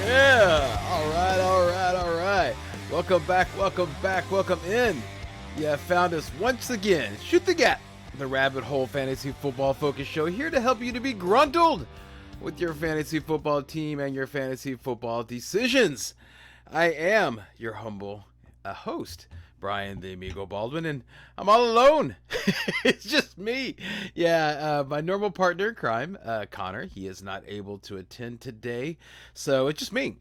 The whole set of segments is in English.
Yeah. All right. Welcome back, welcome in. You have found us once again. Shoot the Gap, the Rabbit Hole Fantasy Football Focus Show, here to help you to be gruntled with your fantasy football team and your fantasy football decisions. I am your humble host, Brian the Amigo Baldwin, and I'm all alone. It's just me. Yeah, my normal partner in crime, Connor, he is not able to attend today, so it's just me.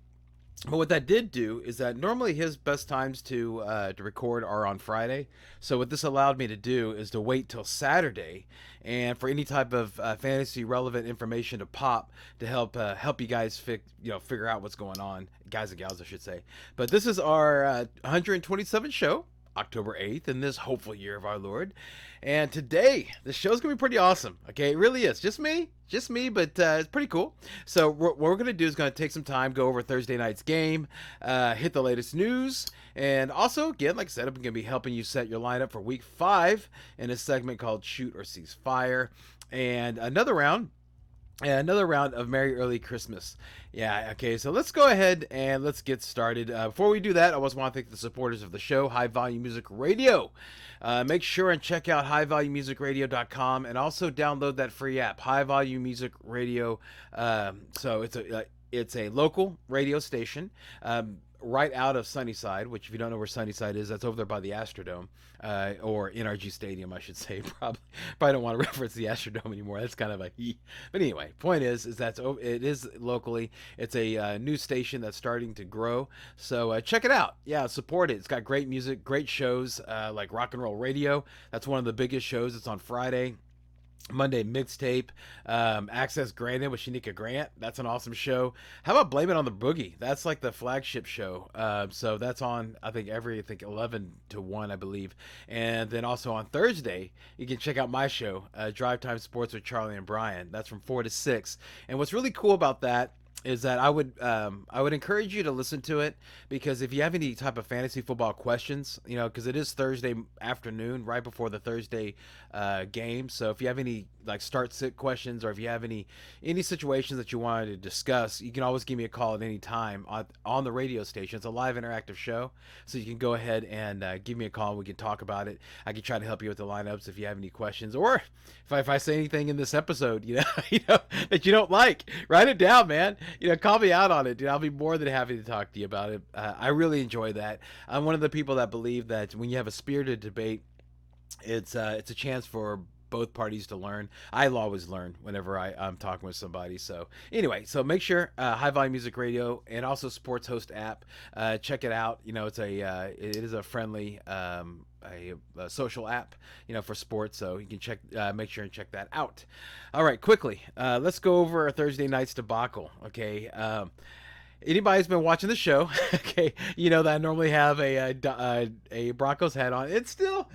But what that did do is that normally his best times to record are on Friday. So what this allowed me to do is to wait till Saturday, and for any type of fantasy relevant information to pop to help you guys figure out what's going on, guys and gals, I should say. But this is our 127th show, October 8th, in this hopeful year of our Lord. And today, the show's going to be pretty awesome. Okay, it really is. Just me, but it's pretty cool. So what we're going to do is going to take some time, go over Thursday night's game, hit the latest news, and also, again, like I said, I'm going to be helping you set your lineup for week 5 in a segment called Shoot or Cease Fire. And another round of Merry Early Christmas. Yeah, okay, so let's go ahead and let's get started. Before we do that, I also want to thank the supporters of the show, High Volume Music Radio. Make sure and check out highvolumemusicradio.com and also download that free app, High Volume Music Radio. So it's a local radio station. Right out of Sunnyside, which if you don't know where Sunnyside is, that's over there by the Astrodome, or NRG Stadium, I should say. Probably don't want to reference the Astrodome anymore. That's kind of a he. But anyway, point is that it is locally. It's a news station that's starting to grow. So check it out. Yeah, support it. It's got great music, great shows like Rock and Roll Radio. That's one of the biggest shows. It's on Friday. Monday Mixtape, Access Granted with Shanika Grant. That's an awesome show. How about Blame It on the Boogie? That's like the flagship show. So that's on, I think 11 to 1, I believe. And then also on Thursday, you can check out my show, Drive Time Sports with Charlie and Brian. That's from 4 to 6. And what's really cool about that is that I would encourage you to listen to it, because if you have any type of fantasy football questions, because it is Thursday afternoon, right before the Thursday game. So if you have any like start sit questions, or if you have any situations that you wanted to discuss, you can always give me a call at any time on the radio station. It's a live interactive show, so you can go ahead and give me a call. We can talk about it. I can try to help you with the lineups if you have any questions, or if I say anything in this episode, that you don't like, write it down, man. Call me out on it, dude. I'll be more than happy to talk to you about it. I really enjoy that. I'm one of the people that believe that when you have a spirited debate, it's a chance for both parties to learn. I'll always learn whenever I'm talking with somebody. So anyway, so make sure High Volume Music Radio and also Sports Host app. Check it out. It's it is a friendly a social app, for sports. So you can make sure and check that out. All right, quickly, let's go over our Thursday night's debacle. Okay. Anybody who's been watching the show, okay, that I normally have a Broncos hat on. It's still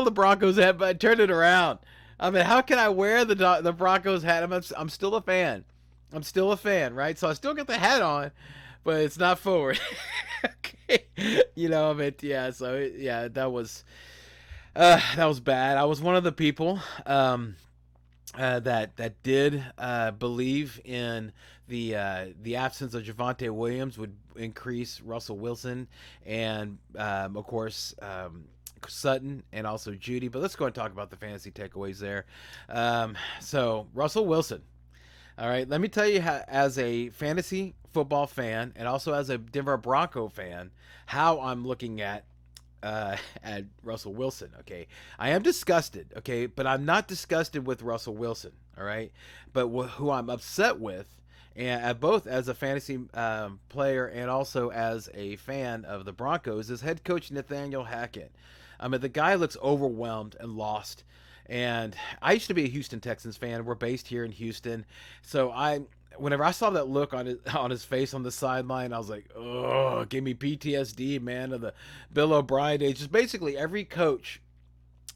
the Broncos hat, but I turned it around. I mean, how can I wear the Broncos hat? I'm still a fan. I'm still a fan, right? So I still got the hat on, but it's not forward. Okay, yeah. So that was bad. I was one of the people that did believe in the absence of Javonte Williams would increase Russell Wilson and of course Sutton and also Judy. But let's go and talk about the fantasy takeaways there. So Russell Wilson. All right, let me tell you how, as a fantasy football fan and also as a Denver Bronco fan, how I'm looking at Russell Wilson. Okay, I am disgusted. Okay, but I'm not disgusted with Russell Wilson. All right, but who I'm upset with, and both as a fantasy player and also as a fan of the Broncos, is head coach Nathaniel Hackett. I mean, the guy looks overwhelmed and lost. And I used to be a Houston Texans fan. We're based here in Houston, so whenever I saw that look on his face on the sideline, I was like, oh, give me PTSD, man, of the Bill O'Brien days. Just basically every coach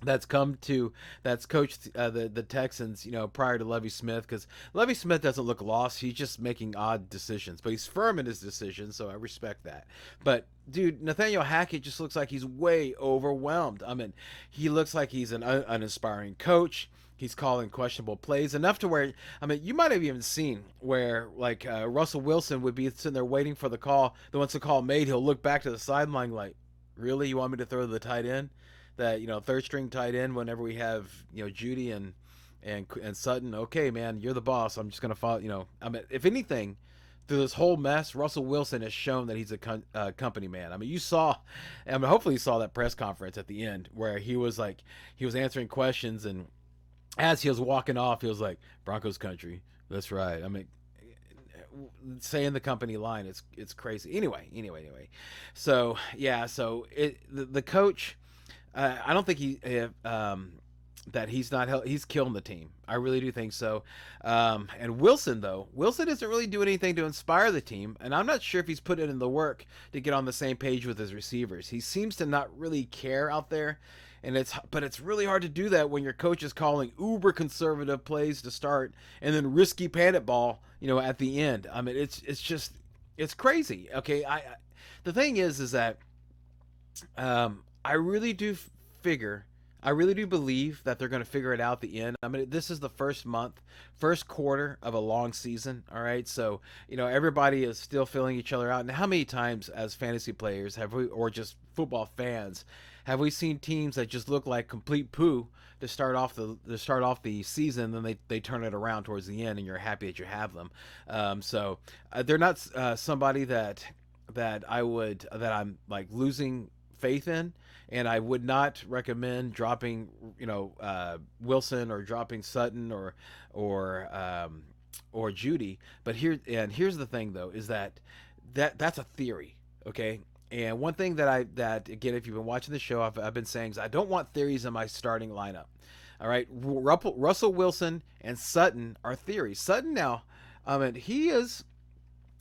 that's come to that's coached the Texans, prior to Lovie Smith, because Lovie Smith doesn't look lost. He's just making odd decisions, but he's firm in his decisions, so I respect that. But dude, Nathaniel Hackett just looks like he's way overwhelmed. I mean, he looks like he's an uninspiring coach. He's calling questionable plays enough to where, I mean, you might have even seen where, like, Russell Wilson would be sitting there waiting for the call. Then once the call made, he'll look back to the sideline like, really, you want me to throw the tight end? That, third string tight end whenever we have, Judy and Sutton. Okay, man, you're the boss. I'm just gonna follow. I mean, if anything, through this whole mess, Russell Wilson has shown that he's a company man. I mean, hopefully you saw that press conference at the end where he was answering questions, and as he was walking off, he was like, Broncos country. That's right. I mean, saying the company line, it's crazy. Anyway. So yeah, the coach, I don't think that he's killing the team. I really do think so. And Wilson, though, Wilson isn't really doing anything to inspire the team, and I'm not sure if he's put in the work to get on the same page with his receivers. He seems to not really care out there, but it's really hard to do that when your coach is calling uber conservative plays to start and then risky panic ball, at the end. I mean, it's crazy. Okay, the thing is that I really do figure, I really do believe that they're going to figure it out at the end. I mean, this is the first quarter of a long season. All right. So, everybody is still filling each other out. And how many times as fantasy players or just football fans, have we seen teams that just look like complete poo to start off the season, then they turn it around towards the end, and you're happy that you have them. So they're not somebody that I'm like losing faith in, and I would not recommend dropping Wilson or dropping Sutton or Judy. But here's the thing though, is that's a theory, okay? And one thing that again, if you've been watching the show, I've been saying is I don't want theories in my starting lineup. All right, Russell Wilson and Sutton are theories. Sutton now, I mean, he's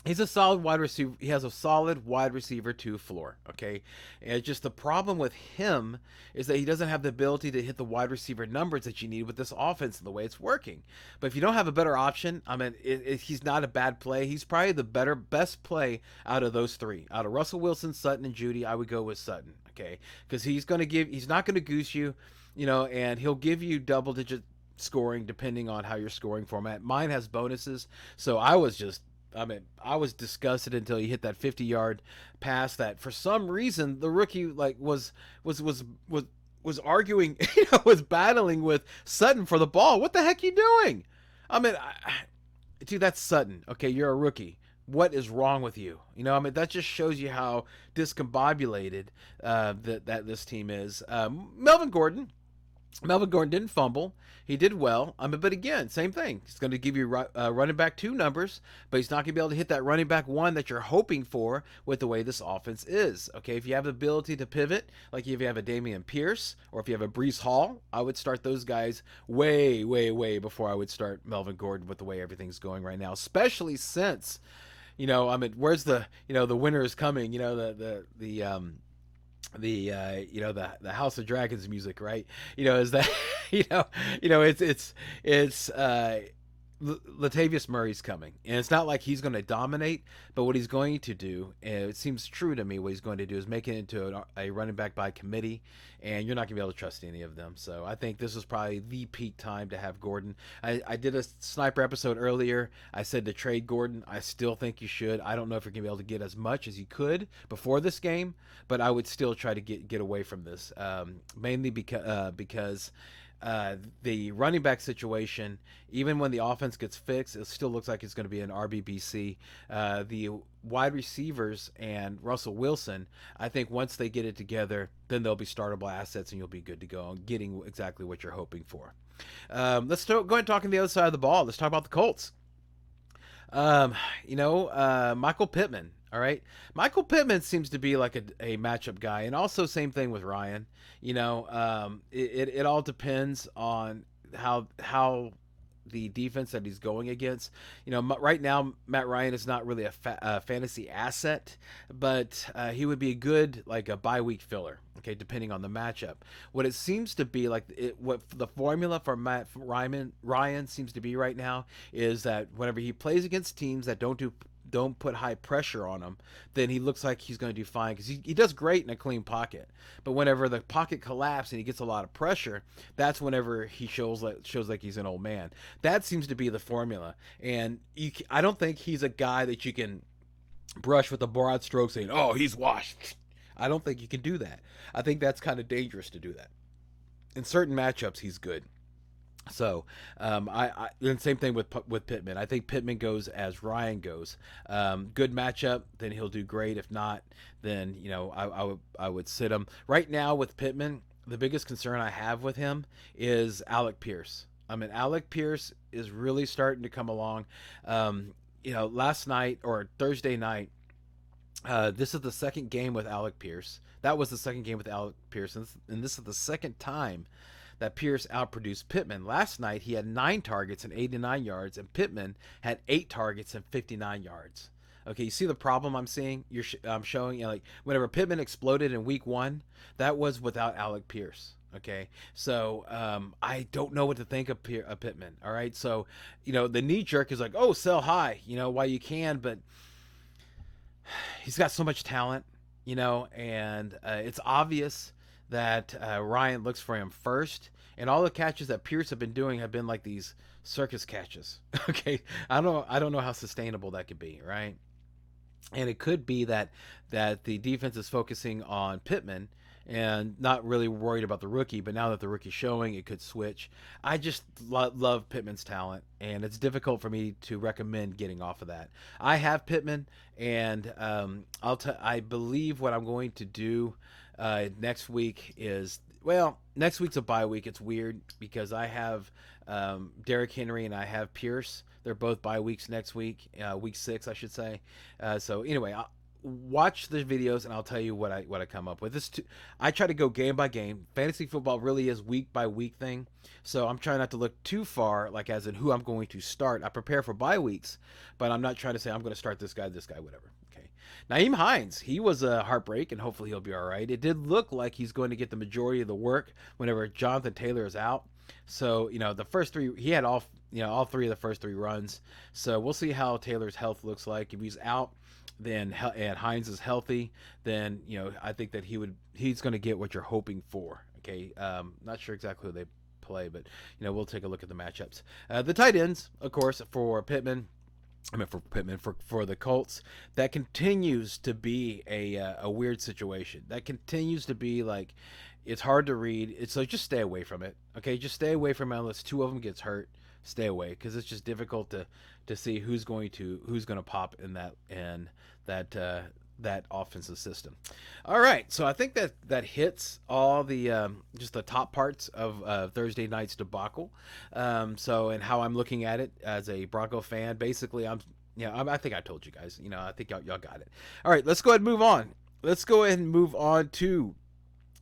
a solid wide receiver. He has a solid wide receiver 2 floor. Okay, and just the problem with him is that he doesn't have the ability to hit the wide receiver numbers that you need with this offense and the way it's working. But if you don't have a better option, I mean, he's not a bad play. He's probably the best play out of those three. Out of Russell Wilson, Sutton, and Judy, I would go with Sutton. Okay, because he's not going to goose you, and he'll give you double digit scoring depending on how your scoring format. Mine has bonuses, so I was disgusted until he hit that 50-yard pass that for some reason the rookie was arguing, was battling with Sutton for the ball. What the heck are you doing? I mean, dude, that's Sutton. Okay, you're a rookie. What is wrong with you? I mean, that just shows you how discombobulated that this team is. Melvin Gordon didn't fumble. He did well. But again, same thing. He's going to give you running back 2 numbers, but he's not going to be able to hit that running back 1 that you're hoping for with the way this offense is. Okay, if you have the ability to pivot, like if you have a Dameon Pierce or if you have a Breece Hall, I would start those guys way, way, way before I would start Melvin Gordon with the way everything's going right now, especially since, I mean, where's the winter is coming, the House of Dragons music, right? Is that it's Latavius Murray's coming, and it's not like he's going to dominate, but what he's going to do, and it seems true to me, what he's going to do is make it into a running back by committee, and you're not going to be able to trust any of them. So I think this is probably the peak time to have Gordon. I did a sniper episode earlier. I said to trade Gordon. I still think you should. I don't know if you're going to be able to get as much as you could before this game, but I would still try to get away from this, mainly because the running back situation, even when the offense gets fixed, it still looks like it's going to be an RBBC. The wide receivers and Russell Wilson, I think once they get it together, then they'll be startable assets and you'll be good to go on getting exactly what you're hoping for. Let's go ahead and talk on the other side of the ball. Let's talk about the Colts. Michael Pittman. All right, Michael Pittman seems to be like a matchup guy, and also same thing with Ryan. It all depends on how the defense that he's going against. Right now Matt Ryan is not really a fantasy asset, but he would be a good like a bye week filler. Okay, depending on the matchup. What it seems to be what the formula for Matt Ryan seems to be right now is that whenever he plays against teams that don't put high pressure on him, then he looks like he's going to do fine because he does great in a clean pocket. But whenever the pocket collapses and he gets a lot of pressure, that's whenever he shows like he's an old man. That seems to be the formula, and I don't think he's a guy that you can brush with a broad stroke saying, "Oh, he's washed." I don't think you can do that. I think that's kind of dangerous to do that. In certain matchups, he's good. So, and same thing with Pittman. I think Pittman goes as Ryan goes. Good matchup, then he'll do great. If not, then I would sit him. Right now with Pittman, the biggest concern I have with him is Alec Pierce. I mean, Alec Pierce is really starting to come along. Last night or Thursday night, this is the second game with Alec Pierce. That was the second game with Alec Pierce, and this is the second time that Pierce outproduced Pittman. Last night, he had 9 targets and 89 yards, and Pittman had 8 targets and 59 yards. Okay, you see the problem I'm seeing? I'm showing, like, whenever Pittman exploded in week 1, that was without Alec Pierce. Okay, so I don't know what to think of Pittman. All right, so, the knee jerk is like, oh, sell high, while you can, but he's got so much talent, and it's obvious that Ryan looks for him first, and all the catches that Pierce have been like these circus catches. Okay, I don't know how sustainable that could be, right? And it could be that the defense is focusing on Pittman and not really worried about the rookie, but now that the rookie's showing, it could switch. I just love Pittman's talent, and it's difficult for me to recommend getting off of that. I have Pittman, and I believe what I'm going to do next week is, next week's a bye week. It's weird because I have Derrick Henry and I have Pierce. They're both bye weeks next week, week 6, I should say. So anyway, watch the videos and I'll tell you what I come up with. I try to go game by game. Fantasy football really is week by week thing, so I'm trying not to look too far, like as in who I'm going to start. I prepare for bye weeks, but I'm not trying to say I'm going to start this guy, whatever. Okay, Nyheim Hines, he was a heartbreak, and hopefully he'll be all right. It did look like he's going to get the majority of the work whenever Jonathan Taylor is out. So the first 3, he had all 3 of the first 3 runs. So we'll see how Taylor's health looks like. If he's out, and Hines is healthy, then I think that he's going to get what you're hoping for. Okay, not sure exactly who they play, but we'll take a look at the matchups. The tight ends, of course, for Pittman. For the Colts, that continues to be a weird situation. That continues to be like, it's hard to read. It's like, just stay away from it. Okay, just stay away from it unless 2 of them gets hurt. Stay away, because it's just difficult to see who's going to pop in that offensive system. All right, so I think that hits all the just the top parts of Thursday night's debacle. And how I'm looking at it as a Bronco fan. Basically, I think I told you guys. I think y'all got it. All right, let's go ahead and move on. Let's go ahead and move on to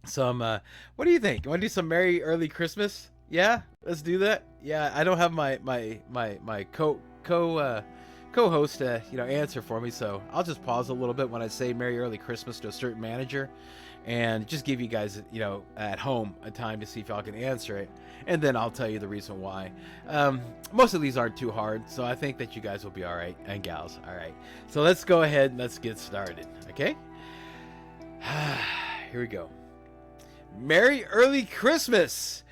some. What do you think? You want to do some Merry Early Christmas? Yeah, let's do that. Yeah, I don't have my co-host answer for me, so I'll just pause a little bit when I say Merry Early Christmas to a certain manager, and just give you guys at home a time to see if y'all can answer it, and then I'll tell you the reason why. Most of these aren't too hard, so I think that you guys will be all right, and gals. All right, so let's go ahead and let's get started. Okay, here we go. Merry Early Christmas,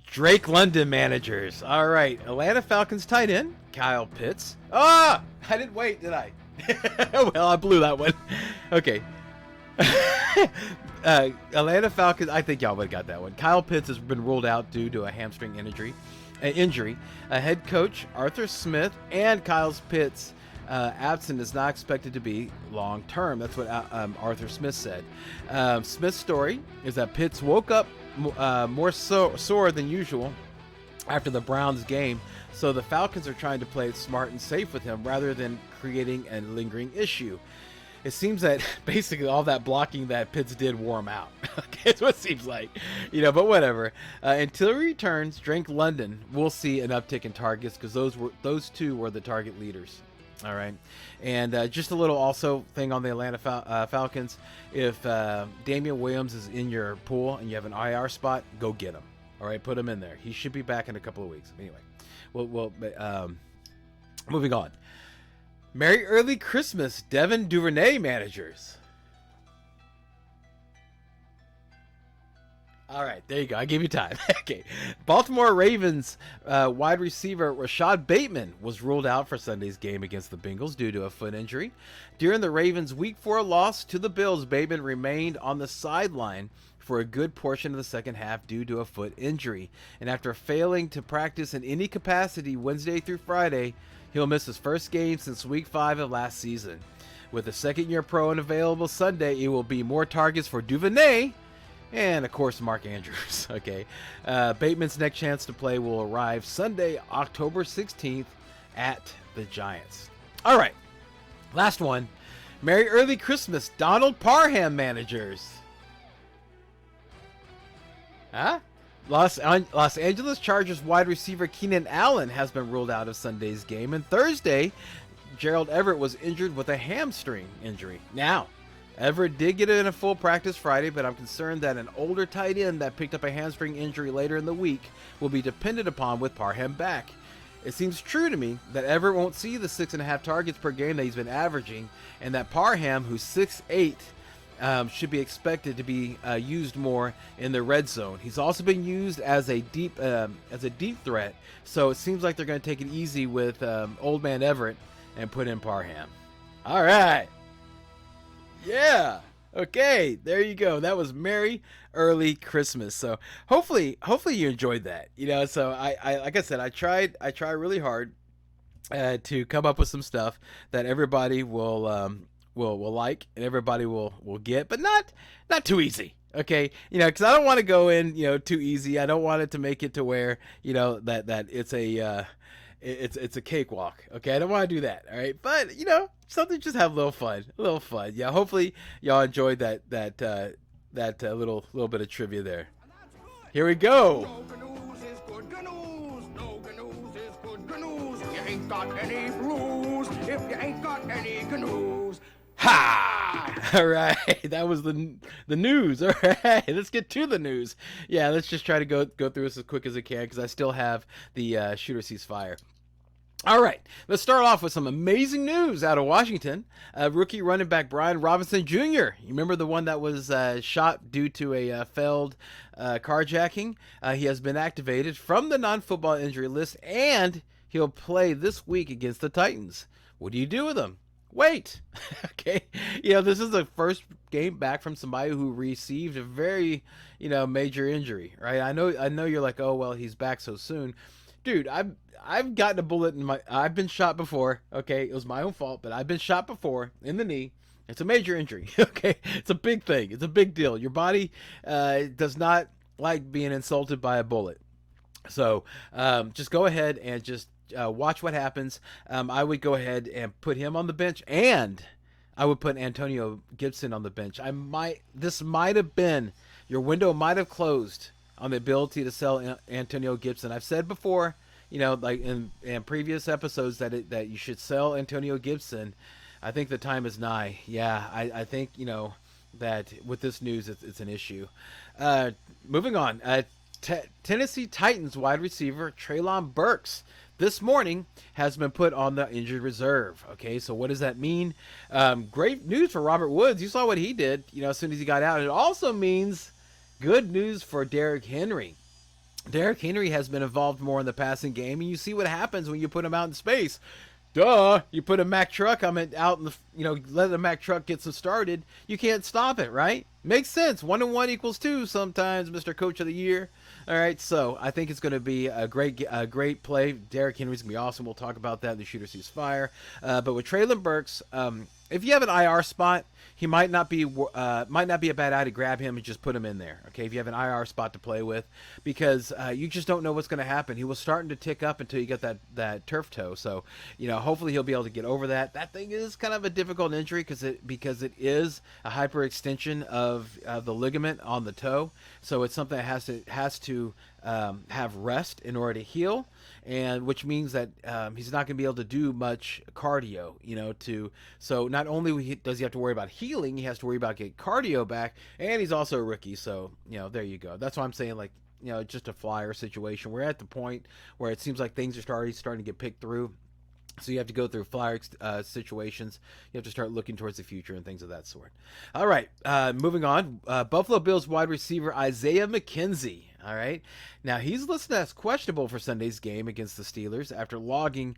Drake London managers. All right, Atlanta Falcons tight end Kyle Pitts. I didn't wait, did I? Well, I blew that one. Okay. Atlanta Falcons, I think y'all would have got that one. Kyle Pitts has been ruled out due to a hamstring injury. Head coach Arthur Smith and Kyle Pitts absent is not expected to be long term. That's what Arthur Smith said. Smith's story is that Pitts woke up more sore than usual after the Browns game, so the Falcons are trying to play it smart and safe with him rather than creating a lingering issue. it seems that basically all that blocking that Pitts did wore him out. Okay, it's what it seems like, but whatever. Until he returns, Drake London, we'll see an uptick in targets because those two were the target leaders. All right, and just a little also thing on the Atlanta Falcons. If Damian Williams is in your pool and you have an IR spot, go get him. All right, put him in there. He should be back in a couple of weeks. Anyway, moving on. Merry Early Christmas, Devin Duvernay managers. All right, there you go. I gave you time. Okay. Baltimore Ravens wide receiver Rashad Bateman was ruled out for Sunday's game against the Bengals due to a foot injury. During the Ravens' Week 4 loss to the Bills, Bateman remained on the sideline for a good portion of the second half due to a foot injury. And after failing to practice in any capacity Wednesday through Friday, he'll miss his first game since Week 5 of last season. With a second-year pro unavailable Sunday, it will be more targets for Duvernay and, of course, Mark Andrews. Okay. Bateman's next chance to play will arrive Sunday, October 16th at the Giants. All right. Last one. Merry Early Christmas, Donald Parham managers. Huh? Los Angeles Chargers wide receiver Keenan Allen has been ruled out of Sunday's game. And Thursday, Gerald Everett was injured with a hamstring injury. Now, Everett did get it in a full practice Friday, but I'm concerned that an older tight end that picked up a hamstring injury later in the week will be depended upon with Parham back. It seems true to me that Everett won't see the 6.5 targets per game that he's been averaging, and that Parham, who's 6'8", should be expected to be used more in the red zone. He's also been used as a deep threat, so it seems like they're going to take it easy with old man Everett and put in Parham. All right. Yeah. Okay. There you go. That was Merry Early Christmas. So hopefully you enjoyed that. So I like I said, I try really hard to come up with some stuff that everybody will like and everybody will get, but not too easy. Okay, because I don't want to go in too easy. I don't want it to make it to where that it's a cakewalk. Okay, I don't want to do that. All right, but something, just have a little fun. Yeah, hopefully y'all enjoyed that little bit of trivia there. Here we go. No news is good news. No news is good news. You ain't got any blues if you ain't got any news. Ha! All right, that was the news. All right, let's get to the news. Yeah, let's just try to go through this as quick as I can because I still have the shooter cease fire. All right, let's start off with some amazing news out of Washington. Rookie running back Brian Robinson Jr. You remember the one that was shot due to a failed carjacking? He has been activated from the non-football injury list, and he'll play this week against the Titans. What do you do with him? Wait. Okay. This is the first game back from somebody who received a very, major injury, right? I know you're like, oh, well, he's back so soon. Dude, I've gotten a bullet I've been shot before. Okay. It was my own fault, but I've been shot before in the knee. It's a major injury. Okay. It's a big thing. It's a big deal. Your body does not like being insulted by a bullet. So just go ahead and just watch what happens. I would go ahead and put him on the bench, and I would put Antonio Gibson on the bench. This might have been, your window might have closed on the ability to sell Antonio Gibson. I've said before, like in previous episodes that you should sell Antonio Gibson. I think the time is nigh. Yeah, I think, that with this news, it's an issue. Moving on, Tennessee Titans wide receiver Treylon Burks this morning has been put on the injured reserve. Okay, so what does that mean? Great news for Robert Woods. You saw what he did, as soon as he got out. It also means good news for Derrick Henry. Derrick Henry has been involved more in the passing game, and you see what happens when you put him out in space. Duh! You put a Mack truck out in the, let the Mack truck get some started. You can't stop it, right? Makes sense. 1 and 1 equals 2 sometimes, Mr. Coach of the Year. All right, so I think it's going to be a great play. Derrick Henry's going to be awesome. We'll talk about that in the Shooter Sees Fire. But with Treylon Burks, if you have an IR spot, he might not be a bad idea to grab him and just put him in there. Okay, if you have an IR spot to play with, because you just don't know what's going to happen. He was starting to tick up until you get that turf toe. So hopefully he'll be able to get over that. That thing is kind of a difficult injury because it is a hyperextension of the ligament on the toe. So it's something that has to have rest in order to heal, and which means that he's not going to be able to do much cardio. So not only does he have to worry about healing, he has to worry about getting cardio back, and he's also a rookie. So there you go. That's why I'm saying, like, just a flyer situation. We're at the point where it seems like things are starting to get picked through. So you have to go through flyer situations. You have to start looking towards the future and things of that sort. All right, moving on. Buffalo Bills wide receiver Isaiah McKenzie. All right, now he's listed as questionable for Sunday's game against the Steelers after logging.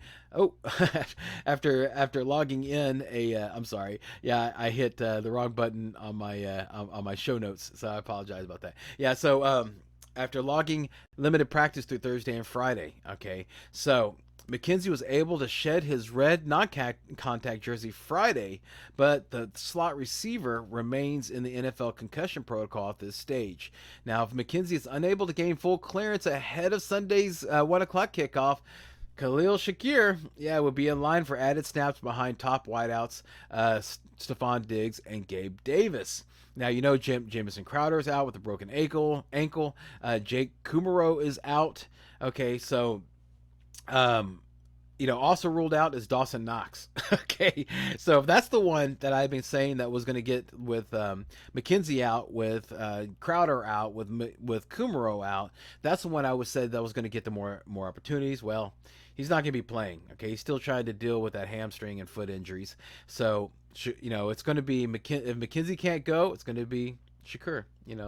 After logging in a. I'm sorry. Yeah, I hit the wrong button on my show notes, so I apologize about that. Yeah, so after logging limited practice through Thursday and Friday. Okay, so McKenzie was able to shed his red non-contact jersey Friday, but the slot receiver remains in the NFL concussion protocol at this stage. Now, if McKenzie is unable to gain full clearance ahead of Sunday's 1 o'clock kickoff, Khalil Shakir, will be in line for added snaps behind top wideouts Stephon Diggs and Gabe Davis. Now, Jamison Crowder is out with a broken ankle. Jake Kumaro is out. Okay, so also ruled out is Dawson Knox. Okay, so if that's the one that I've been saying that was going to get with McKenzie out, with Crowder out, with Kumaro out, that's the one I would say that was going to get the more opportunities. Well, he's not going to be playing. Okay, he's still trying to deal with that hamstring and foot injuries. So it's going to be if McKenzie can't go, it's going to be Shakur.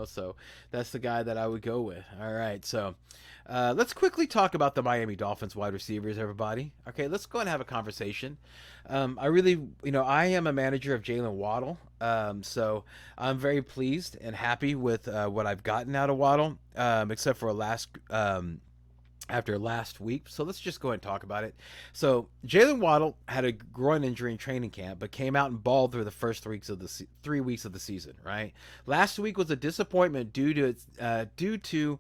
So that's the guy that I would go with. All right, so let's quickly talk about the Miami Dolphins wide receivers, everybody. Okay, let's go and have a conversation. I really, I am a manager of Jalen Waddle, so I'm very pleased and happy with what I've gotten out of Waddle, except for after last week. So let's just go ahead and talk about it. So Jalen Waddle had a groin injury in training camp, but came out and balled through the first 3 weeks of the season, right? Last week was a disappointment due to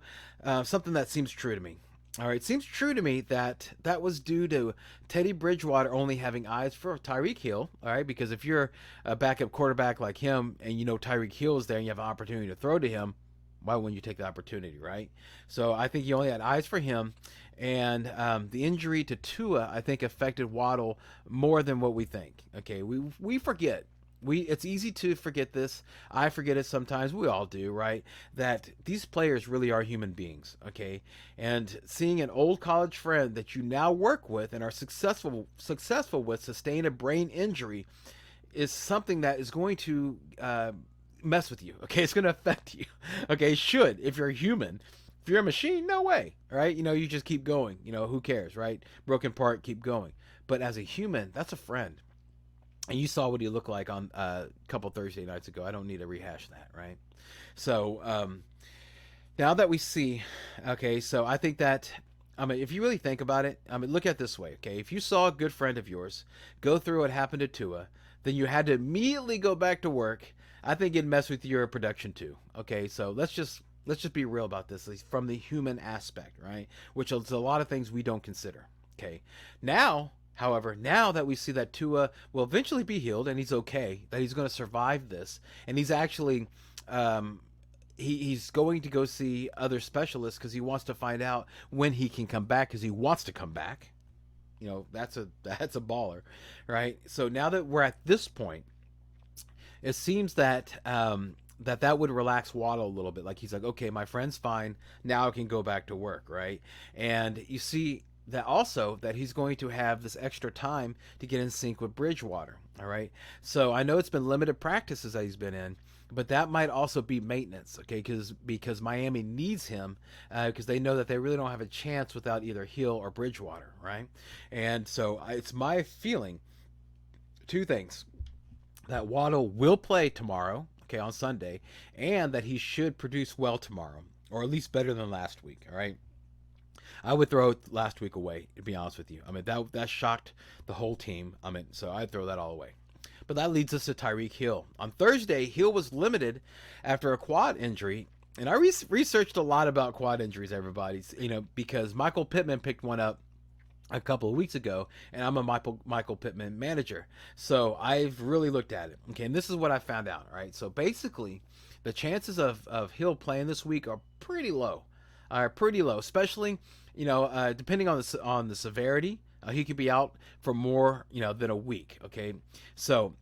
something that seems true to me. All right, it seems true to me that was due to Teddy Bridgewater only having eyes for Tyreek Hill. All right, because if you're a backup quarterback like him and Tyreek Hill is there and you have an opportunity to throw to him, why wouldn't you take the opportunity, right? So I think he only had eyes for him, and the injury to Tua, I think, affected Waddle more than what we think. Okay, we forget. It's easy to forget this. I forget it sometimes. We all do, right? That these players really are human beings, okay? And seeing an old college friend that you now work with and are successful with sustain a brain injury is something that is going to mess with you. Okay, it's going to affect you. Okay, should, if you're a human. If you're a machine, no way. Right? You just keep going. Who cares, right? Broken part, keep going. But as a human, that's a friend. And you saw what he looked like on a couple Thursday nights ago. I don't need to rehash that, right? So now that we see, okay, so I think that, if you really think about it, look at it this way, okay? If you saw a good friend of yours go through what happened to Tua, then you had to immediately go back to work. I think it'd mess with your production too. Okay, so let's just be real about this, at least from the human aspect, right? Which is a lot of things we don't consider. Okay, however, now that we see that Tua will eventually be healed and he's okay, that he's going to survive this, and he's actually he's going to go see other specialists because he wants to find out when he can come back, because he wants to come back. That's a baller, right? So now that we're at this point, it seems that that would relax Waddle a little bit. Like he's like, okay, my friend's fine. Now I can go back to work, right? And you see that also that he's going to have this extra time to get in sync with Bridgewater, all right? So I know it's been limited practices that he's been in, but that might also be maintenance, okay? Because Miami needs him because they know that they really don't have a chance without either Hill or Bridgewater, right? And so it's my feeling, 2 things. That Waddle will play tomorrow, okay, on Sunday, and that he should produce well tomorrow, or at least better than last week, all right? I would throw last week away, to be honest with you. That shocked the whole team. So I'd throw that all away. But that leads us to Tyreek Hill. On Thursday, Hill was limited after a quad injury. And I researched a lot about quad injuries, everybody, because Michael Pittman picked one up a couple of weeks ago, and I'm a Michael Pittman manager. So I've really looked at it. Okay, and this is what I found out, right? So basically, the chances of Hill playing this week are pretty low. Especially, depending on the severity. He could be out for more, than a week. Okay, so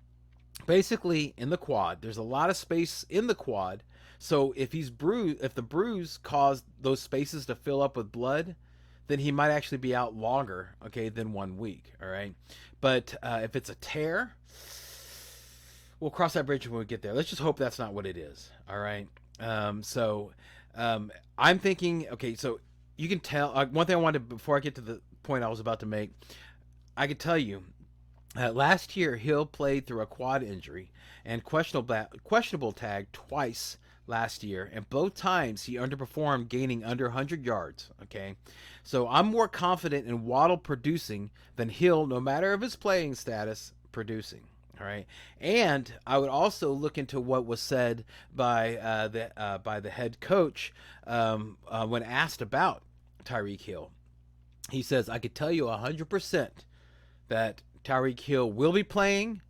basically in the quad, there's a lot of space in the quad. So if the bruise caused those spaces to fill up with blood, then he might actually be out longer, okay, than 1 week. All right, but if it's a tear, we'll cross that bridge when we get there. Let's just hope that's not what it is. All right. I'm thinking, okay, so you can tell, one thing I wanted, before I get to the point I was about to make, I could tell you, last year Hill played through a quad injury and questionable tag twice last year, and both times he underperformed, gaining under 100 yards. Okay, so I'm more confident in Waddle producing than Hill, no matter of his playing status, producing. All right, and I would also look into what was said by the head coach when asked about Tyreek Hill. He says, "I could tell you 100% that Tyreek Hill will be playing,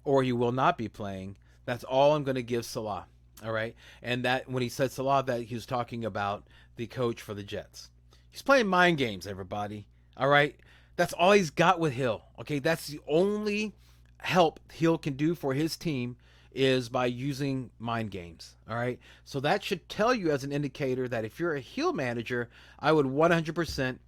or he will not be playing. That's all I'm going to give Salah." All right, and that when he said Salah, that he was talking about the coach for the Jets. He's playing mind games, everybody. All right, that's all he's got with Hill. Okay, that's the only help Hill can do for his team, is by using mind games. All right, so that should tell you as an indicator that if you're a Hill manager, I would 100%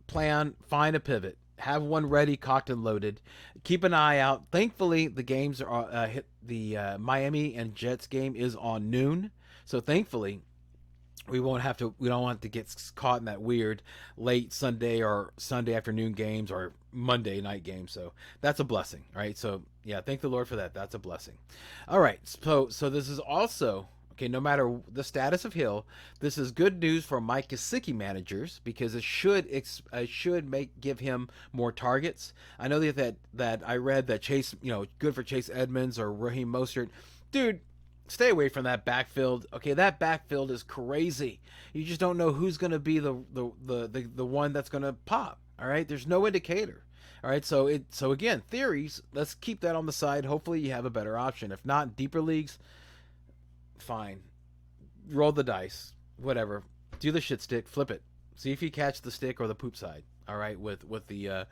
find a pivot, have one ready, cocked and loaded, keep an eye out. Thankfully, the games are the Miami and Jets game is on noon, so thankfully we don't want to get caught in that weird late Sunday or Sunday afternoon games or Monday night games. So that's a blessing, right? So yeah, thank the Lord for that. That's a blessing. All right, so this is also, okay, no matter the status of Hill, this is good news for Mike Gesicki managers, because it should give him more targets. I know that I read that Chase, good for Chase Edmonds or Raheem Mostert. Dude, stay away from that backfield. Okay, that backfield is crazy. You just don't know who's going to be the one that's going to pop. All right, there's no indicator. All right, so again, theories. Let's keep that on the side. Hopefully, you have a better option. If not, deeper leagues, fine. Roll the dice, whatever. Do the shit stick, flip it. See if you catch the stick or the poop side. All right, with the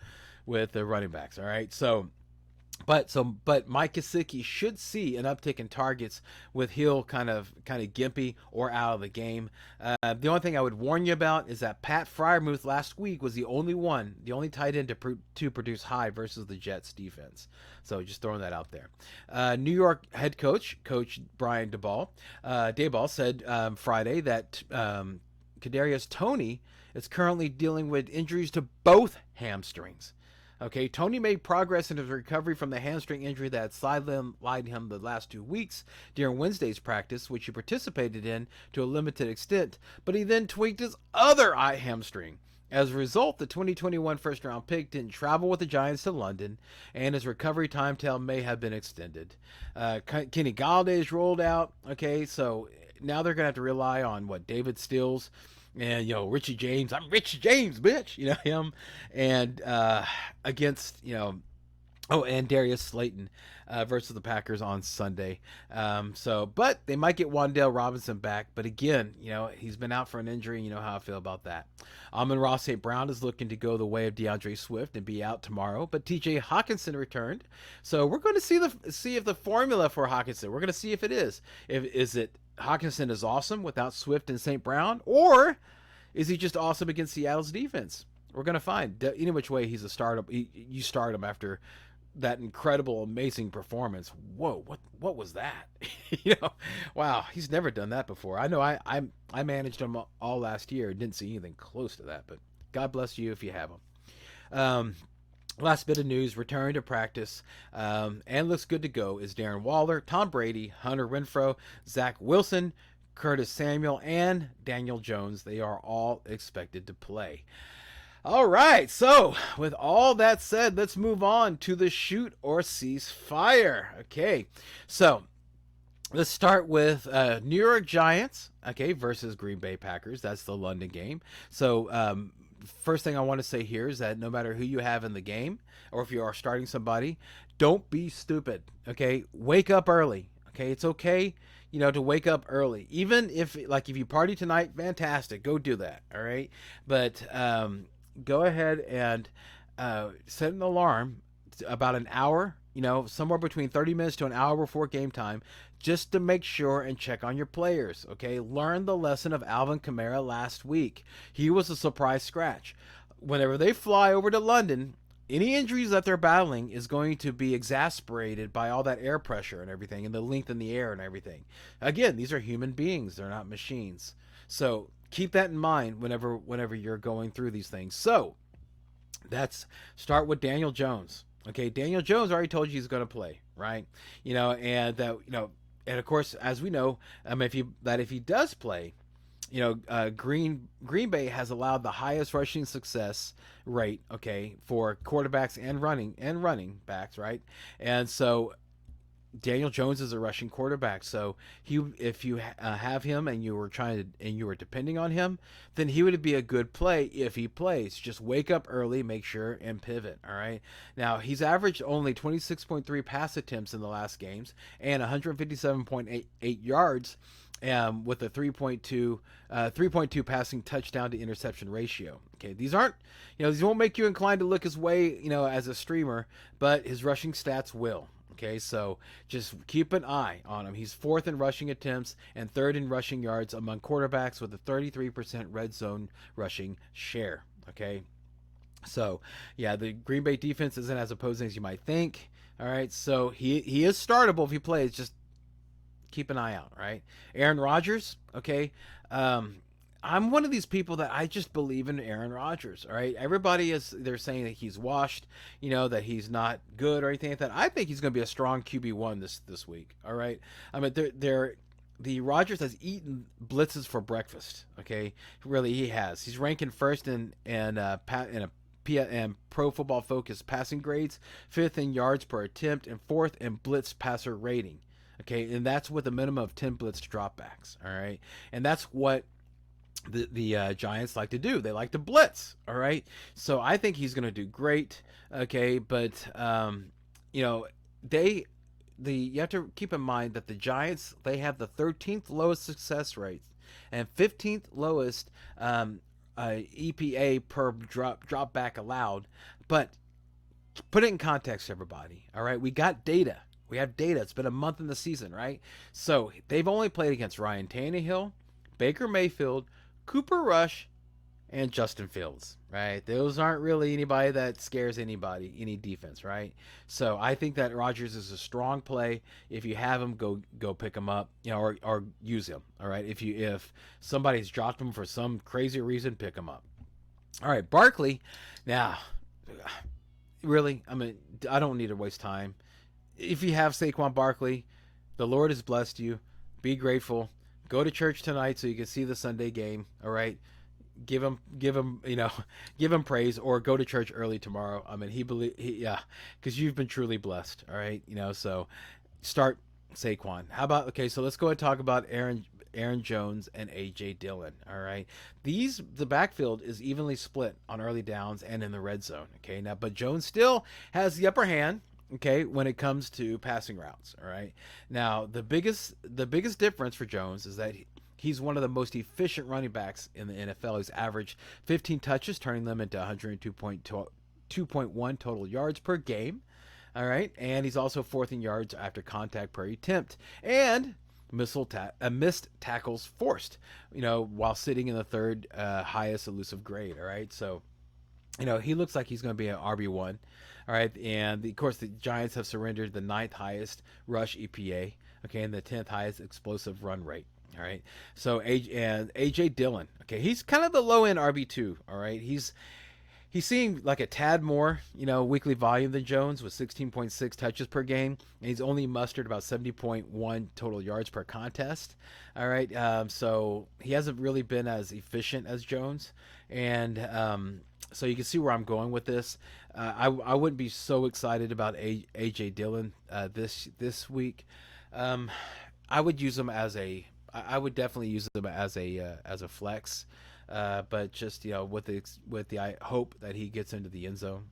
running backs. All right, But Mike Gesicki should see an uptick in targets with Hill kind of gimpy or out of the game. The only thing I would warn you about is that Pat Freiermuth last week was the only tight end to produce high versus the Jets defense. So just throwing that out there. New York head coach Brian Daboll said Friday that Kadarius Toney is currently dealing with injuries to both hamstrings. Okay, Toney made progress in his recovery from the hamstring injury that had sidelined him the last 2 weeks during Wednesday's practice, which he participated in to a limited extent, but he then tweaked his other hamstring. As a result, the 2021 first-round pick didn't travel with the Giants to London, and his recovery timetable may have been extended. Kenny Galladay is rolled out. Okay, so now they're going to have to rely on David Stills and Richie James. I'm Richie James, bitch. Him, and against and Darius Slayton versus the Packers on Sunday. But they might get Wan'Dale Robinson back. But again, he's been out for an injury. You know how I feel about that. Amon-Ra St. Brown is looking to go the way of DeAndre Swift and be out tomorrow. But T.J. Hockenson returned, so we're going to see if the formula for Hockenson. We're going to see if it is. Is it Hockenson is awesome without Swift and St. Brown, or is he just awesome against Seattle's defense? We're going to find. Any which way, he's a startup. You start him after that incredible, amazing performance. Whoa, what was that? Wow, he's never done that before. I know I managed him all last year and didn't see anything close to that, but God bless you if you have him. Last bit of news, return to practice and looks good to go is Darren Waller, Tom Brady, Hunter Renfrow, Zach Wilson, Curtis Samuel, and Daniel Jones. They are all expected to play. All right. So, with all that said, let's move on to the shoot or cease fire. Okay. So, let's start with New York Giants, okay, versus Green Bay Packers. That's the London game. So, first thing I want to say here is that no matter who you have in the game, or if you are starting somebody, don't be stupid, okay? Wake up early, okay? It's okay, to wake up early. Even if, like, if you party tonight, fantastic, go do that, all right? But go ahead and set an alarm about an hour, somewhere between 30 minutes to an hour before game time, just to make sure and check on your players, okay? Learn the lesson of Alvin Kamara last week. He was a surprise scratch. Whenever they fly over to London, any injuries that they're battling is going to be exacerbated by all that air pressure and everything, and the length in the air and everything. Again, these are human beings. They're not machines. So keep that in mind whenever you're going through these things. So that's start with Daniel Jones. Okay, Daniel Jones already told you he's going to play, right? And that and of course, as we know, if he does play, Green Bay has allowed the highest rushing success rate, okay, for quarterbacks and running backs, right? And so Daniel Jones is a rushing quarterback, so if you have him and you were depending on him, then he would be a good play if he plays. Just wake up early, make sure, and pivot. All right. Now he's averaged only 26.3 pass attempts in the last games and 157.8 yards, with a 3.2 passing touchdown to interception ratio. Okay, these won't make you inclined to look his way, as a streamer, but his rushing stats will. Okay, so just keep an eye on him. He's fourth in rushing attempts and third in rushing yards among quarterbacks with a 33% red zone rushing share. Okay, so yeah, the Green Bay defense isn't as opposing as you might think. All right, so he is startable if he plays. Just keep an eye out. Right, Aaron Rodgers. Okay, I'm one of these people that I just believe in Aaron Rodgers. All right, they're saying that he's washed, that he's not good or anything like that. I think he's going to be a strong QB1 this week. All right, I mean the Rodgers has eaten blitzes for breakfast. Okay, really he has. He's ranking first in Pro Football Focus passing grades, fifth in yards per attempt, and fourth in blitz passer rating. Okay, and that's with a minimum of 10 blitz dropbacks. All right, and that's what the Giants like to do. They like to blitz. All right, so I think he's going to do great. Okay, but you have to keep in mind that the Giants, they have the 13th lowest success rate and 15th lowest EPA per drop back allowed. But put it in context, everybody. All right, we got data. We have data. It's been a month in the season, right? So they've only played against Ryan Tannehill, Baker Mayfield, Cooper Rush, and Justin Fields, right? Those aren't really anybody that scares anybody, any defense, right? So I think that Rodgers is a strong play. If you have him, go pick him up, or use him. All right. If somebody's dropped him for some crazy reason, pick him up. All right, Barkley. Now, really, I don't need to waste time. If you have Saquon Barkley, the Lord has blessed you. Be grateful. Go to church tonight so you can see the Sunday game. All right. Give him, give him praise, or go to church early tomorrow. Because you've been truly blessed. All right. So start Saquon. How about, okay, so let's go ahead and talk about Aaron Jones and AJ Dillon. All right. The backfield is evenly split on early downs and in the red zone. Okay. Now, but Jones still has the upper hand. Okay, when it comes to passing routes. All right. Now, the biggest difference for Jones is that he's one of the most efficient running backs in the NFL. He's averaged 15 touches, turning them into 102.1 total yards per game. All right, and he's also fourth in yards after contact per attempt, and missed tackles forced. While sitting in the third highest elusive grade. All right, so he looks like he's going to be an RB1. All right, and of course the Giants have surrendered the 9th highest rush EPA, okay, and the 10th highest explosive run rate. All right, so AJ Dillon, okay, he's kind of the low end RB2. All right, He's seeing like a tad more, weekly volume than Jones with 16.6 touches per game, and he's only mustered about 70.1 total yards per contest. All right, so he hasn't really been as efficient as Jones, and so you can see where I'm going with this. I wouldn't be so excited about AJ Dillon this week. I would use him as a. I would definitely use him as a flex. But just with the hope that he gets into the end zone.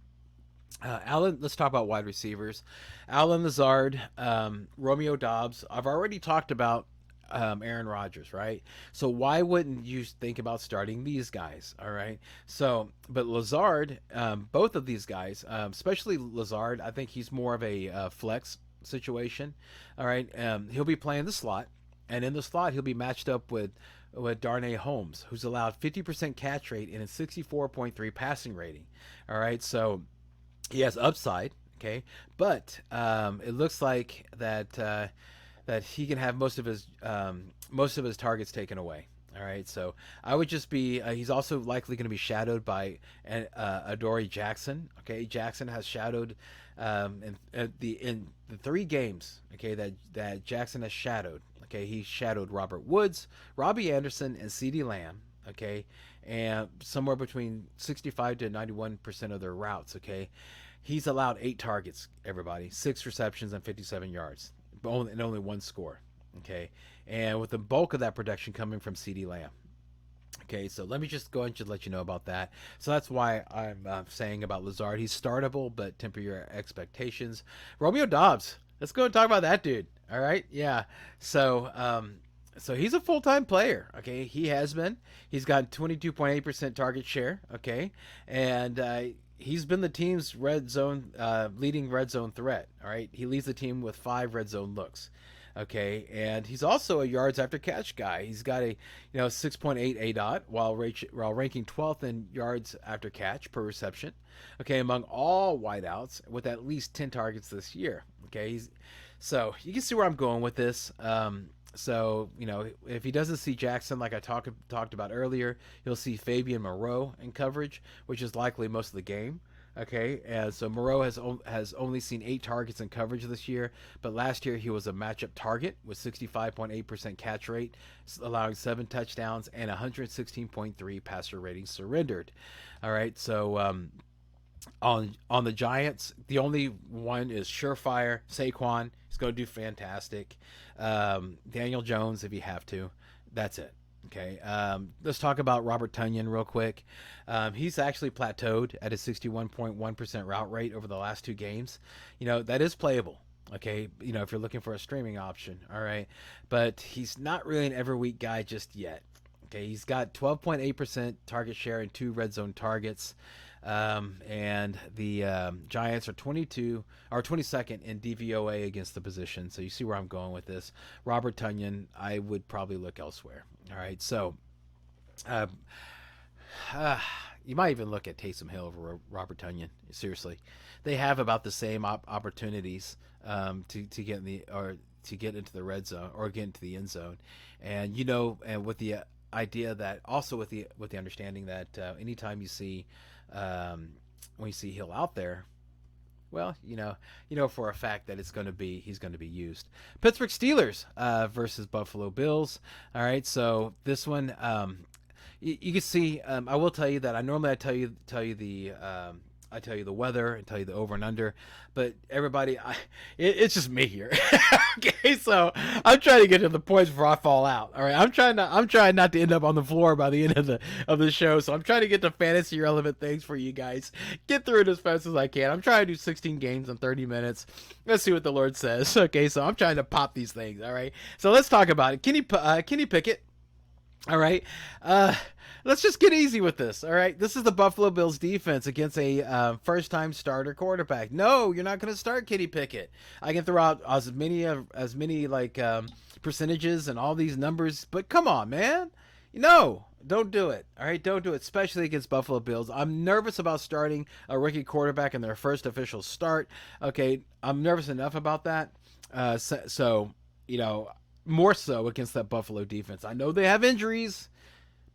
Let's talk about wide receivers. Allen Lazard, Romeo Dobbs. I've already talked about Aaron Rodgers, right? So why wouldn't you think about starting these guys? All right. So, but Lazard, both of these guys, especially Lazard, I think he's more of a flex situation. All right. He'll be playing the slot, and in the slot he'll be matched up with Darnay Holmes, who's allowed 50% catch rate and a 64.3 passing rating. All right, so he has upside, okay, but it looks like that he can have most of his targets taken away. All right, so I would just be. He's also likely going to be shadowed by Adoree Jackson. Okay, Jackson has shadowed in the 3 games. Okay, that Jackson has shadowed. Okay, he shadowed Robert Woods, Robbie Anderson, and CeeDee Lamb. Okay, and somewhere between 65 to 91% of their routes. Okay, he's allowed 8 targets. Everybody, 6 receptions and 57 yards, and only 1 score. Okay, and with the bulk of that production coming from CeeDee Lamb. Okay, so let me just go ahead and let you know about that. So that's why I'm saying about Lazard. He's startable, but temper your expectations. Romeo Dobbs. Let's go and talk about that dude. All right, yeah. So he's a full-time player. Okay, he has been. He's got 22.8% target share. Okay, and he's been the team's leading red zone threat. All right, he leads the team with 5 red zone looks. Okay, and he's also a yards after catch guy. He's got a 6.8 ADOT while ranking 12th in yards after catch per reception. Okay, among all wideouts with at least 10 targets this year. Okay, so you can see where I'm going with this. So if he doesn't see Jackson like I talked about earlier, he'll see Fabian Moreau in coverage, which is likely most of the game. Okay, and so Moreau has only seen 8 targets in coverage this year, but last year he was a matchup target with 65.8% catch rate, allowing 7 touchdowns and 116.3 passer rating surrendered. All right, so on the Giants, the only one is surefire Saquon. He's going to do fantastic. Daniel Jones, if you have to, that's it. Okay, let's talk about Robert Tonyan real quick. He's actually plateaued at a 61.1% route rate over the last 2 games. That is playable. Okay, if you're looking for a streaming option, all right. But he's not really an every week guy just yet. Okay, he's got 12.8% target share and 2 red zone targets. And the Giants are 22nd in DVOA against the position. So you see where I'm going with this. Robert Tonyan, I would probably look elsewhere. All right, so you might even look at Taysom Hill over Robert Tonyan. Seriously, they have about the same opportunities to get into the red zone or get into the end zone, and and with the idea that also with the understanding that anytime you see when you see Hill out there, well, for a fact that he's going to be used. Pittsburgh Steelers versus Buffalo Bills. All right, so this one, you can see. I will tell you that I tell you the weather and tell you the over and under, but everybody, it's just me here. Okay, so I'm trying to get to the points before I fall out. All right, I'm trying not to end up on the floor by the end of the show. So I'm trying to get to fantasy relevant things for you guys. Get through it as fast as I can. I'm trying to do 16 games in 30 minutes. Let's see what the Lord says. Okay, so I'm trying to pop these things. All right, so let's talk about it. Kenny Pickett. All right. Let's just get easy with this. All right. This is the Buffalo Bills defense against a first-time starter quarterback. No, you're not going to start Kenny Pickett. I can throw out as many percentages and all these numbers, but come on, man. No, don't do it. All right. Don't do it, especially against Buffalo Bills. I'm nervous about starting a rookie quarterback in their first official start. Okay. I'm nervous enough about that. So more so against that Buffalo defense. I know they have injuries,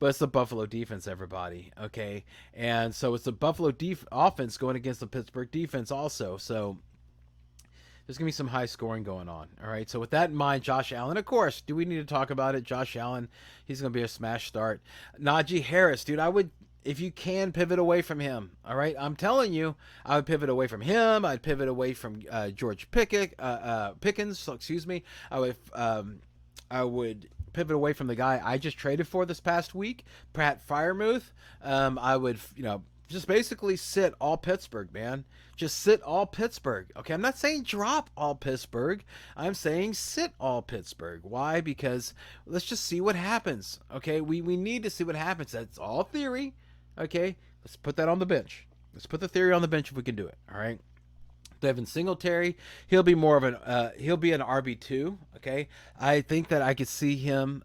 but it's the Buffalo defense, everybody. Okay, and so it's the Buffalo offense going against the Pittsburgh defense also. So there's going to be some high scoring going on. All right. So with that in mind, Josh Allen, of course, do we need to talk about it? Josh Allen, he's going to be a smash start. Najee Harris, dude, I would, if you can, pivot away from him. All right. I'm telling you, I would pivot away from him. I'd pivot away from George Pickens. Excuse me. I would pivot away from the guy I just traded for this past week, Pat Freiermuth. I would, just basically sit all Pittsburgh, man. Just sit all Pittsburgh. Okay, I'm not saying drop all Pittsburgh. I'm saying sit all Pittsburgh. Why? Because let's just see what happens. Okay, we need to see what happens. That's all theory. Okay, let's put that on the bench. Let's put the theory on the bench if we can do it. All right. Devin Singletary, he'll be more of he'll be an RB2. Okay, I think that I could see him.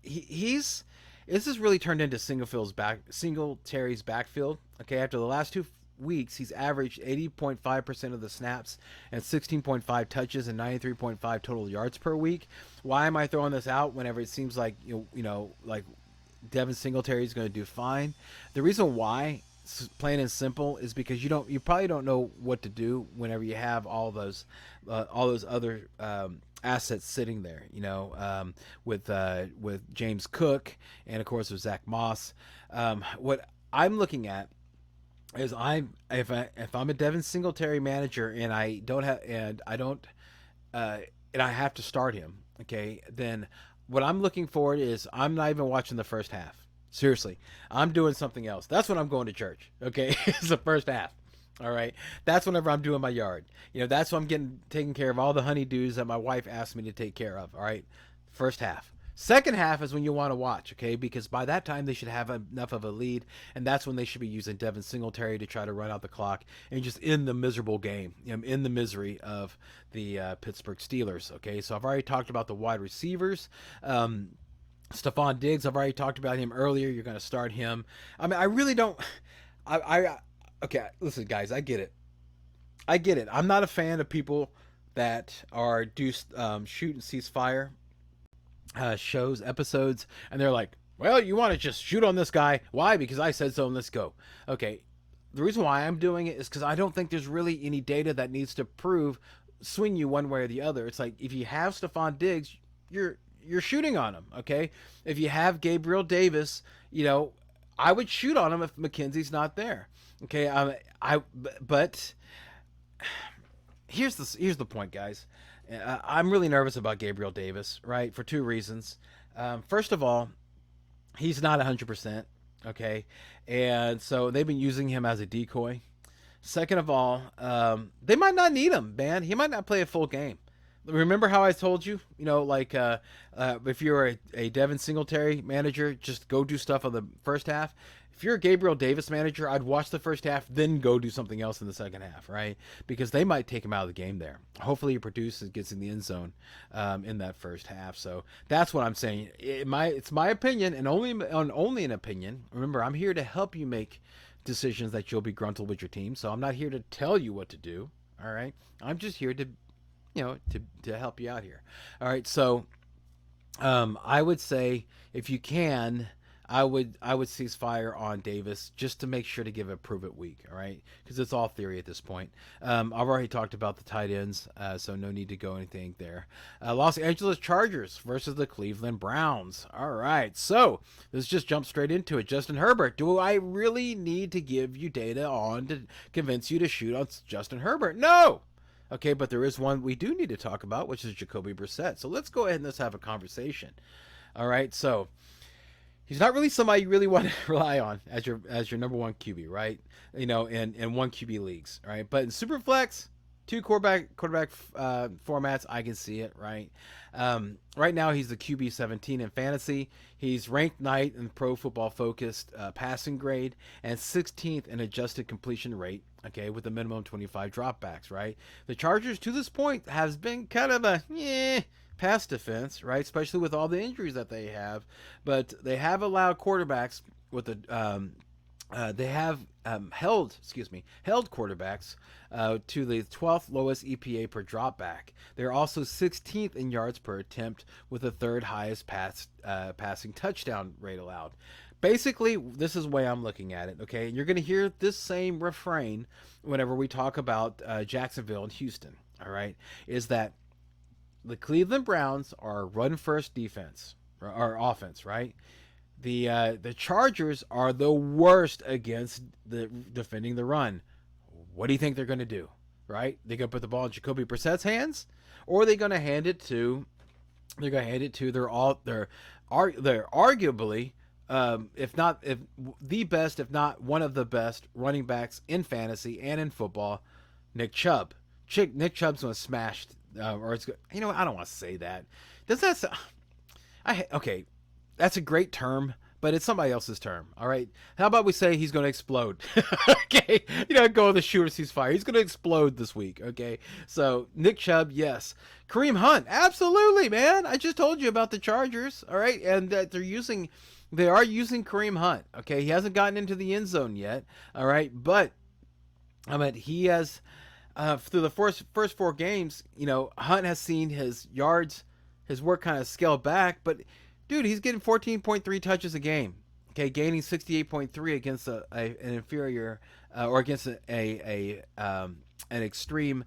This has really turned into Singletary's backfield. Okay, after the last 2 weeks, he's averaged 80.5% of the snaps and 16.5 touches and 93.5 total yards per week. Why am I throwing this out whenever it seems like like Devin Singletary is going to do fine? The reason why, plain and simple, is because you probably don't know what to do whenever you have all those other assets sitting there, with James Cook and of course with Zach Moss. What I'm looking at is if I'm a Devin Singletary manager and I have to start him, okay, then what I'm looking for is I'm not even watching the first half. Seriously, I'm doing something else. That's when I'm going to church. Okay, it's the first half. All right, that's whenever I'm doing my yard. That's when I'm taking care of all the honeydews that my wife asked me to take care of. All right, first half. Second half is when you want to watch, okay? Because by that time they should have enough of a lead, and that's when they should be using Devin Singletary to try to run out the clock and just end the miserable game, in the misery of the Pittsburgh Steelers. Okay, so I've already talked about the wide receivers. Stephon Diggs, I've already talked about him earlier. You're going to start him. I mean, I really don't. Okay, listen, guys, I get it. I'm not a fan of people that are shoot and cease fire episodes, and they're like, well, you want to just shoot on this guy. Why? Because I said so, and let's go. Okay, the reason why I'm doing it is because I don't think there's really any data that needs to swing you one way or the other. It's like, if you have Stephon Diggs, you're shooting on him, okay? If you have Gabriel Davis, I would shoot on him if McKenzie's not there, okay? But here's the point, guys. I'm really nervous about Gabriel Davis, right? For 2 reasons. First of all, he's not 100%, okay? And so they've been using him as a decoy. Second of all, they might not need him, man. He might not play a full game. Remember how I told you, if you're a Devin Singletary manager, just go do stuff on the first half. If you're a Gabriel Davis manager, I'd watch the first half, then go do something else in the second half, right? Because they might take him out of the game there. Hopefully he produces, gets in the end zone in that first half. So that's what I'm saying. It's my opinion, and only an opinion. Remember, I'm here to help you make decisions that you'll be gruntled with your team. So I'm not here to tell you what to do, all right? I'm just here to help you out here. All right. So, I would say if you can, I would cease fire on Davis just to make sure to give a prove it week. All right. Because it's all theory at this point. I've already talked about the tight ends. So no need to go anything there. Los Angeles Chargers versus the Cleveland Browns. All right. So let's just jump straight into it. Justin Herbert. Do I really need to give you data on to convince you to shoot on Justin Herbert? No. Okay, but there is one we do need to talk about, which is Jacoby Brissett. So let's go ahead and let's have a conversation. All right, so he's not really somebody you really want to rely on as your number one QB, right? In one QB leagues, right? But in Superflex, 2 quarterback formats, I can see it, right? Right now he's the QB 17 in fantasy. He's ranked 9th in Pro Football Focused passing grade and 16th in adjusted completion rate. Okay, with a minimum 25 dropbacks, right? The Chargers to this point has been kind of a pass defense, right? Especially with all the injuries that they have, but they have allowed quarterbacks with they have held quarterbacks to the 12th lowest EPA per dropback. They're also 16th in yards per attempt with the 3rd highest passing touchdown rate allowed. basically, this is the way I'm looking at it, okay? And you're going to hear this same refrain whenever we talk about Jacksonville and Houston, all right? Is that the Cleveland Browns are run first defense or offense, right? The Chargers are the worst against the defending the run. What do you think they're going to do, right? They're going to put the ball in Jacoby Brissett's hands, or are they going to hand it to? They're going to hand it to they're arguably if the best, if not one of the best running backs in fantasy and in football, Nick Chubb. Nick Chubb's going to smash, or it's I don't want to say that. Does that sound, okay? That's a great term, but it's somebody else's term. All right. How about we say he's going to explode? Okay. Go with the shooter sees fire. He's going to explode this week. Okay. So Nick Chubb, yes. Kareem Hunt, absolutely, man. I just told you about the Chargers. All right, and that they are using Kareem Hunt. Okay, he hasn't gotten into the end zone yet. All right, but he has through the first 4 games. Hunt has seen his yards, his work kind of scale back, but dude, he's getting 14.3 touches a game. Okay, gaining 68.3 against an inferior or against an extreme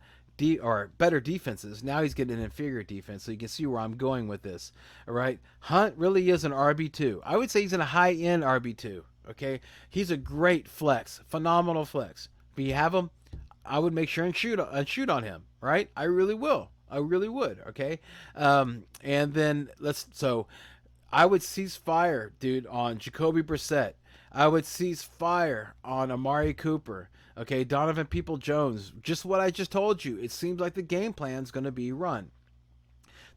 or better defenses. Now he's getting an inferior defense, so you can see where I'm going with this. All right, Hunt really is an RB2. I would say he's in a high-end RB2. Okay, he's a great flex, phenomenal flex. If you have him, I would make sure and shoot on him. Right, I really will. I really would. Okay, and then I would cease fire, dude, on Jacoby Brissett. I would cease fire on Amari Cooper. Okay, Donovan Peoples-Jones. Just what I just told you. It seems like the game plan is going to be run.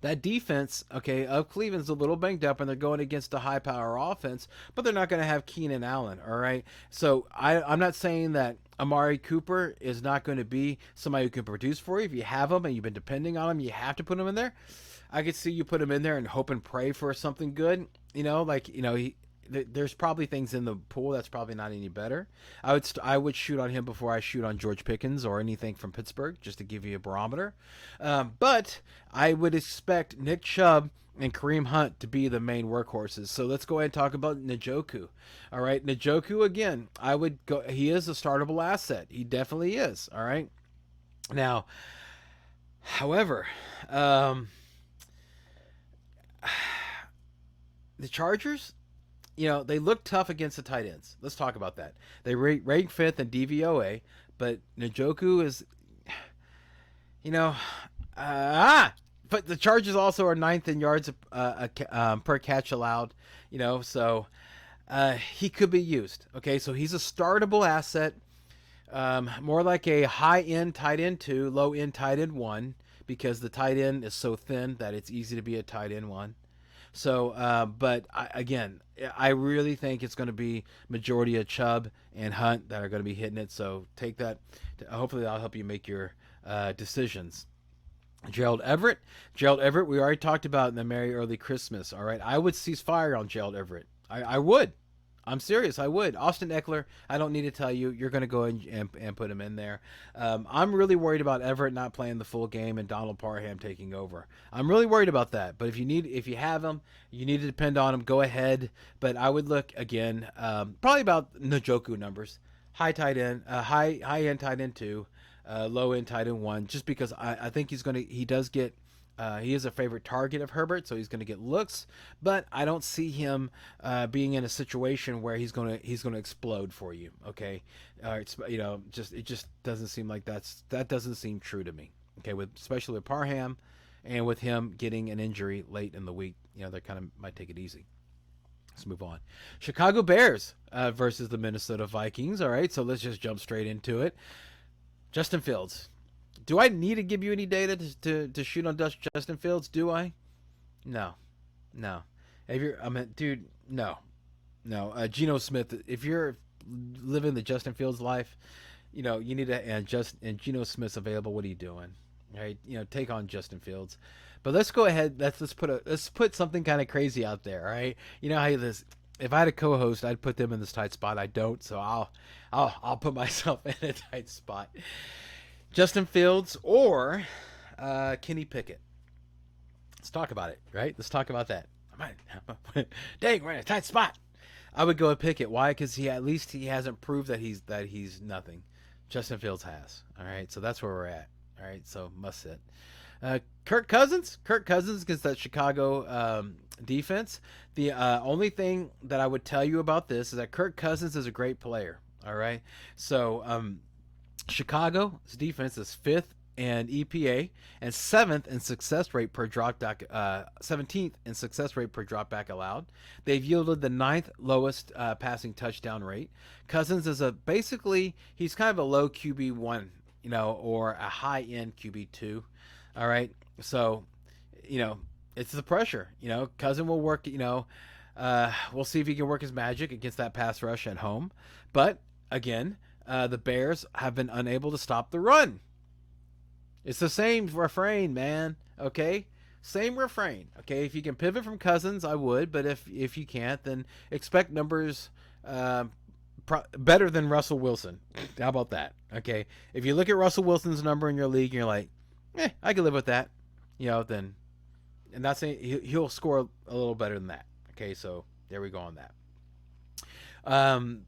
That defense, okay, of Cleveland's a little banged up, and they're going against a high-power offense, but they're not going to have Keenan Allen, all right? So I'm not saying that Amari Cooper is not going to be somebody who can produce for you. If you have him and you've been depending on him, you have to put him in there. I could see you put him in there and hope and pray for something good. There's probably things in the pool that's probably not any better. I would shoot on him before I shoot on George Pickens or anything from Pittsburgh, just to give you a barometer. But I would expect Nick Chubb and Kareem Hunt to be the main workhorses. So let's go ahead and talk about Njoku. All right, Njoku again. I would go. He is a startable asset. He definitely is. All right. Now, however, the Chargers, they look tough against the tight ends. Let's talk about that. They rank 5th in DVOA, but Njoku is, but the Chargers also are 9th in yards per catch allowed, so he could be used. Okay, so he's a startable asset, more like a high-end tight end 2, low-end tight end 1, because the tight end is so thin that it's easy to be a tight end 1. So, but I really think it's going to be majority of Chubb and Hunt that are going to be hitting it. So take that. Hopefully that'll help you make your decisions. Gerald Everett, we already talked about in the Merry Early Christmas. All right, I would cease fire on Gerald Everett. I would. I'm serious. I would. Austin Eckler, I don't need to tell you. You're going to go and put him in there. I'm really worried about Everett not playing the full game and Donald Parham taking over. I'm really worried about that. But if you have him, you need to depend on him. Go ahead. But I would look again, probably about Njoku numbers. High tight end, high end tight end 2, low end tight end 1. Just because I think he is a favorite target of Herbert, so he's going to get looks, but I don't see him being in a situation where he's going to explode for you. Okay, it just doesn't seem like that doesn't seem true to me. Okay, especially with Parham, and with him getting an injury late in the week, they kind of might take it easy. Let's move on. Chicago Bears versus the Minnesota Vikings. All right, so let's just jump straight into it. Justin Fields. Do I need to give you any data to shoot on Justin Fields? Do I? No. Dude, no. Geno Smith. If you're living the Justin Fields life, you need to and Geno Smith's available. What are you doing? Right? Take on Justin Fields. But let's go ahead. Let's put something kind of crazy out there. Right? You know how this. If I had a co-host, I'd put them in this tight spot. I don't, so I'll put myself in a tight spot. Justin Fields or Kenny Pickett. Let's talk about it, right? Let's talk about that. Dang, we're in a tight spot. I would go with Pickett. Why? Because at least he hasn't proved that he's nothing. Justin Fields has. All right, so that's where we're at. All right, so must sit. Kirk Cousins against that Chicago defense. The only thing that I would tell you about this is that Kirk Cousins is a great player. All right, so Chicago's defense is 5th in EPA and 7th in success rate per drop back, 17th in success rate per drop back allowed. They've yielded the 9th lowest passing touchdown rate. Cousins is he's kind of a low QB1, or a high end QB2. All right, so it's the pressure. Cousin will work. We'll see if he can work his magic against that pass rush at home. But again, the Bears have been unable to stop the run. It's the same refrain, man. Okay, same refrain. Okay, if you can pivot from Cousins, I would. But if you can't, then expect numbers better than Russell Wilson. How about that? Okay, if you look at Russell Wilson's number in your league, and you're like, I can live with that. Then, and not saying he'll score a little better than that. Okay, so there we go on that.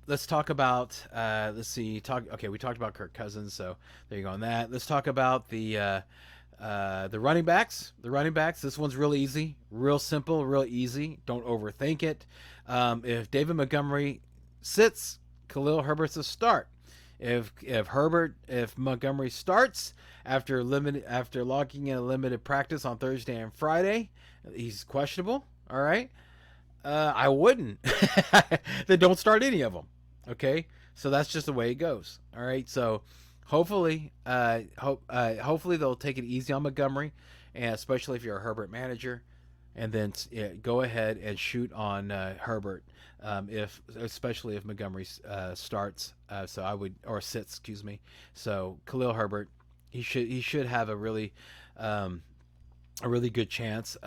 Let's talk about we talked about Kirk Cousins, so there you go on that. Let's talk about the running backs. This one's real easy, real simple, real easy. Don't overthink it. If David Montgomery sits, Khalil Herbert's a start. If Montgomery starts after logging in a limited practice on Thursday and Friday, he's questionable. All right. I wouldn't. Then don't start any of them. Okay, so that's just the way it goes. All right, so hopefully they'll take it easy on Montgomery, and especially if you're a Herbert manager, and then go ahead and shoot on Herbert, especially if Montgomery starts. So I would, or sits, excuse me. So Khalil Herbert, he should have a really good chance.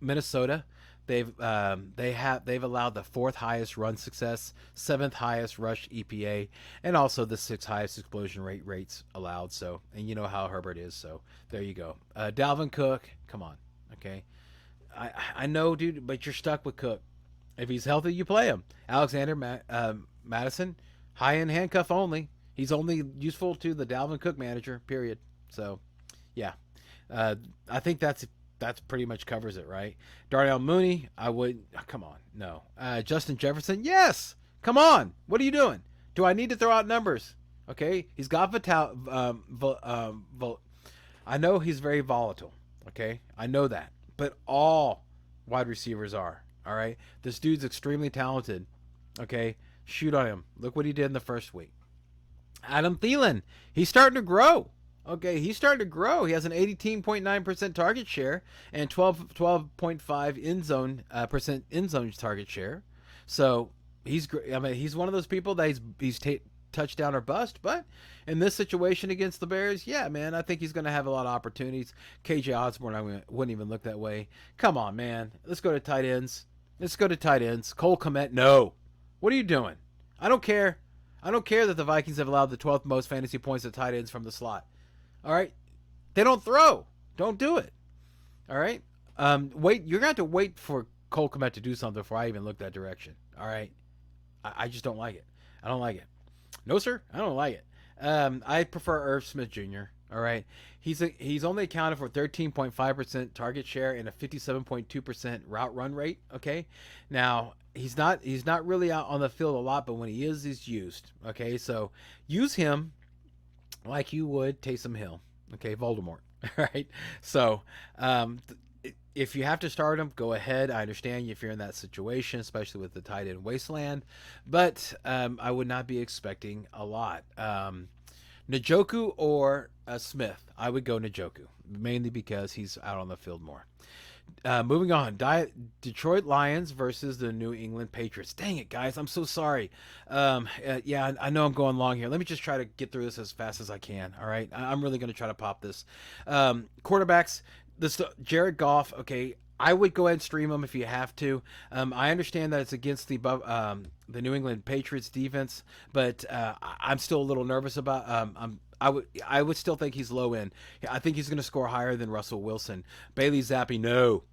Minnesota. They've allowed the 4th highest run success, 7th highest rush EPA, and also the 6th highest explosion rates allowed. So, and you know how Herbert is. So there you go. Dalvin Cook, come on, okay. I know, dude, but you're stuck with Cook. If he's healthy, you play him. Alexander Madison, high end handcuff only. He's only useful to the Dalvin Cook manager. Period. So, yeah, I think that's pretty much covers it, right? Darnell Mooney, I would, come on, no. Justin Jefferson, yes, come on. What are you doing? Do I need to throw out numbers? Okay, he's got I know he's very volatile. Okay, I know that, but all wide receivers are. All right, this dude's extremely talented. Okay, shoot on him. Look what he did in the first week. Adam Thielen, he's starting to grow. Okay, he's starting to grow. He has an 18.9% target share and 12.5 percent end zone target share. So he's one of those people that he's touchdown or bust. But in this situation against the Bears, yeah, man, I think he's going to have a lot of opportunities. KJ Osborne, I wouldn't even look that way. Come on, man. Let's go to tight ends. Cole Kmet, no. What are you doing? I don't care. I don't care that the Vikings have allowed the 12th most fantasy points to tight ends from the slot. All right, they don't throw. Don't do it. All right. Wait. You're gonna have to wait for Cole Kmet to do something before I even look that direction. All right. I just don't like it. I don't like it. No, sir. I don't like it. I prefer Irv Smith Jr. All right. He's only accounted for 13.5% target share and a 57.2% route run rate. Okay. Now he's not really out on the field a lot, but when he is, he's used. Okay. So use him like you would Taysom Hill. Okay, Voldemort. All right. So if you have to start him, go ahead. I understand if you're in that situation, especially with the tight end wasteland, but I would not be expecting a lot. Njoku or Smith, I would go Njoku, mainly because he's out on the field more. Moving on, Detroit Lions versus the New England Patriots. Dang it, guys. I'm so sorry. Yeah, I know I'm going long here. Let me just try to get through this as fast as I can. All right. I'm really going to try to pop this. Quarterbacks, Jared Goff. Okay. I would go ahead and stream him if you have to. I understand that it's against the New England Patriots defense, but I'm still a little nervous about. I would still think he's low end. I think he's going to score higher than Russell Wilson. Bailey Zappi, no.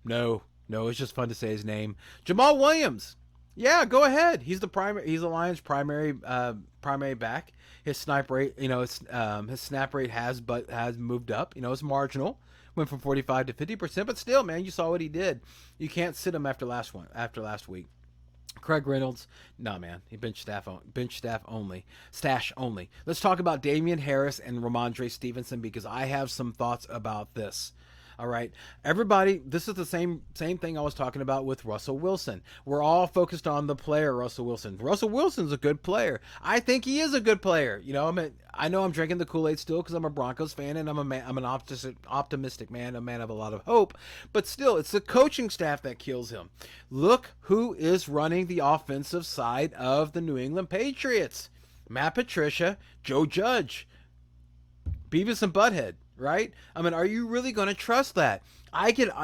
It's just fun to say his name. Jamal Williams. Yeah, go ahead. He's the Lions' primary back. His snap rate, his snap rate has moved up. It's marginal. Went from 45 to 50%, but still, man, you saw what he did. You can't sit him after last week. Craig Reynolds, no man, he bench staff only, stash only. Let's talk about Damian Harris and Ramondre Stevenson because I have some thoughts about this. All right, everybody, this is the same thing I was talking about with Russell Wilson. We're all focused on the player Russell Wilson. Russell Wilson's a good player. I think he is a good player. I know I'm drinking the Kool-Aid still because I'm a Broncos fan and I'm an optimistic man, a man of a lot of hope. But still, it's the coaching staff that kills him. Look who is running the offensive side of the New England Patriots: Matt Patricia, Joe Judge, Beavis and Butthead. Right? Are you really going to trust that?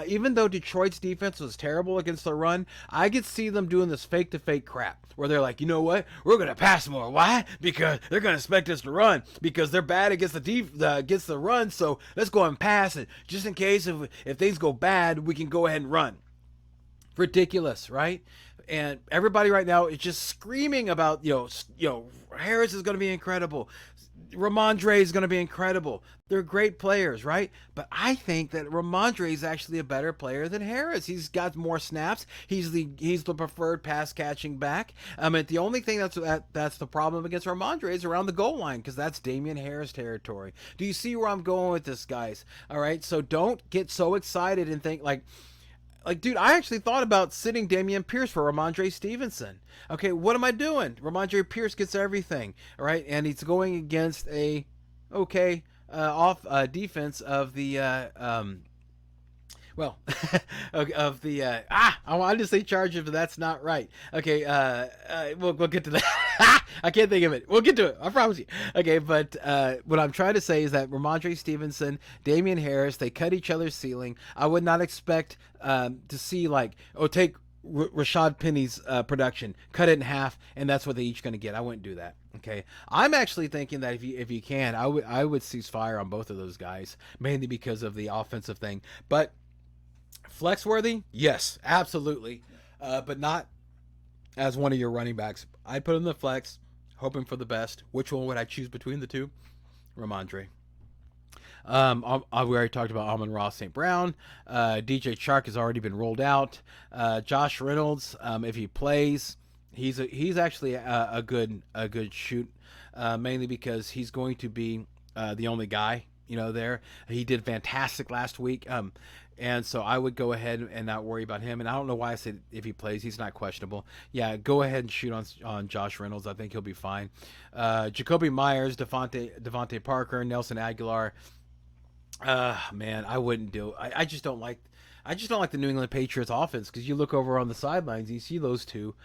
Even though Detroit's defense was terrible against the run, I could see them doing this fake to fake crap where they're like, you know what? We're going to pass more. Why? Because they're going to expect us to run because they're bad against against the run. So let's go and pass it just in case if things go bad, we can go ahead and run. Ridiculous, right? And everybody right now is just screaming about, Harris is going to be incredible. Ramondre is going to be incredible. They're great players, right? But I think that Ramondre is actually a better player than Harris. He's got more snaps. He's the preferred pass catching back. The only thing that's the problem against Ramondre is around the goal line because that's Damian Harris territory. Do you see where I'm going with this, guys? All right, so don't get so excited and think like, dude, I actually thought about sitting Dameon Pierce for Ramondre Stevenson. Okay, what am I doing? Ramondre Pierce gets everything, all right? And he's going against a defense of the I wanted to say Chargers, but that's not right. Okay, we'll get to that. I can't think of it. We'll get to it. I promise you. Okay, but what I'm trying to say is that Ramondre Stevenson, Damian Harris, they cut each other's ceiling. I would not expect to see take Rashad Penny's production, cut it in half, and that's what they're each going to get. I wouldn't do that. Okay, I'm actually thinking that if you can, I would cease fire on both of those guys, mainly because of the offensive thing, but. Flex worthy? Yes, absolutely. But not as one of your running backs. I'd put him in the flex, hoping for the best. Which one would I choose between the two? Ramondre. We already talked about Amon-Ra St. Brown. DJ Chark has already been rolled out. Josh Reynolds, if he plays, he's actually a good shoot, mainly because he's going to be the only guy there. He did fantastic last week. And so I would go ahead and not worry about him. And I don't know why I said if he plays, he's not questionable. Yeah, go ahead and shoot on Josh Reynolds. I think he'll be fine. Jacoby Myers, Devontae Parker, Nelson Aguilar. Man, I wouldn't do it. I just don't like the New England Patriots offense because you look over on the sidelines, you see those two.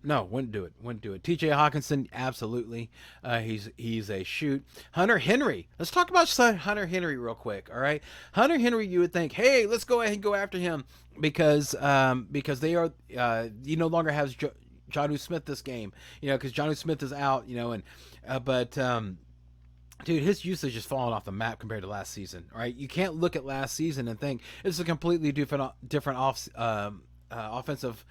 No, wouldn't do it. TJ Hawkinson, absolutely. He's a shoot. Hunter Henry. Let's talk about Hunter Henry real quick, all right? Hunter Henry, you would think, hey, let's go ahead and go after him because they are you no longer have Jonnu Smith this game, because Jonnu Smith is out, but dude, his usage is falling off the map compared to last season, right? You can't look at last season and think it's a completely different offensive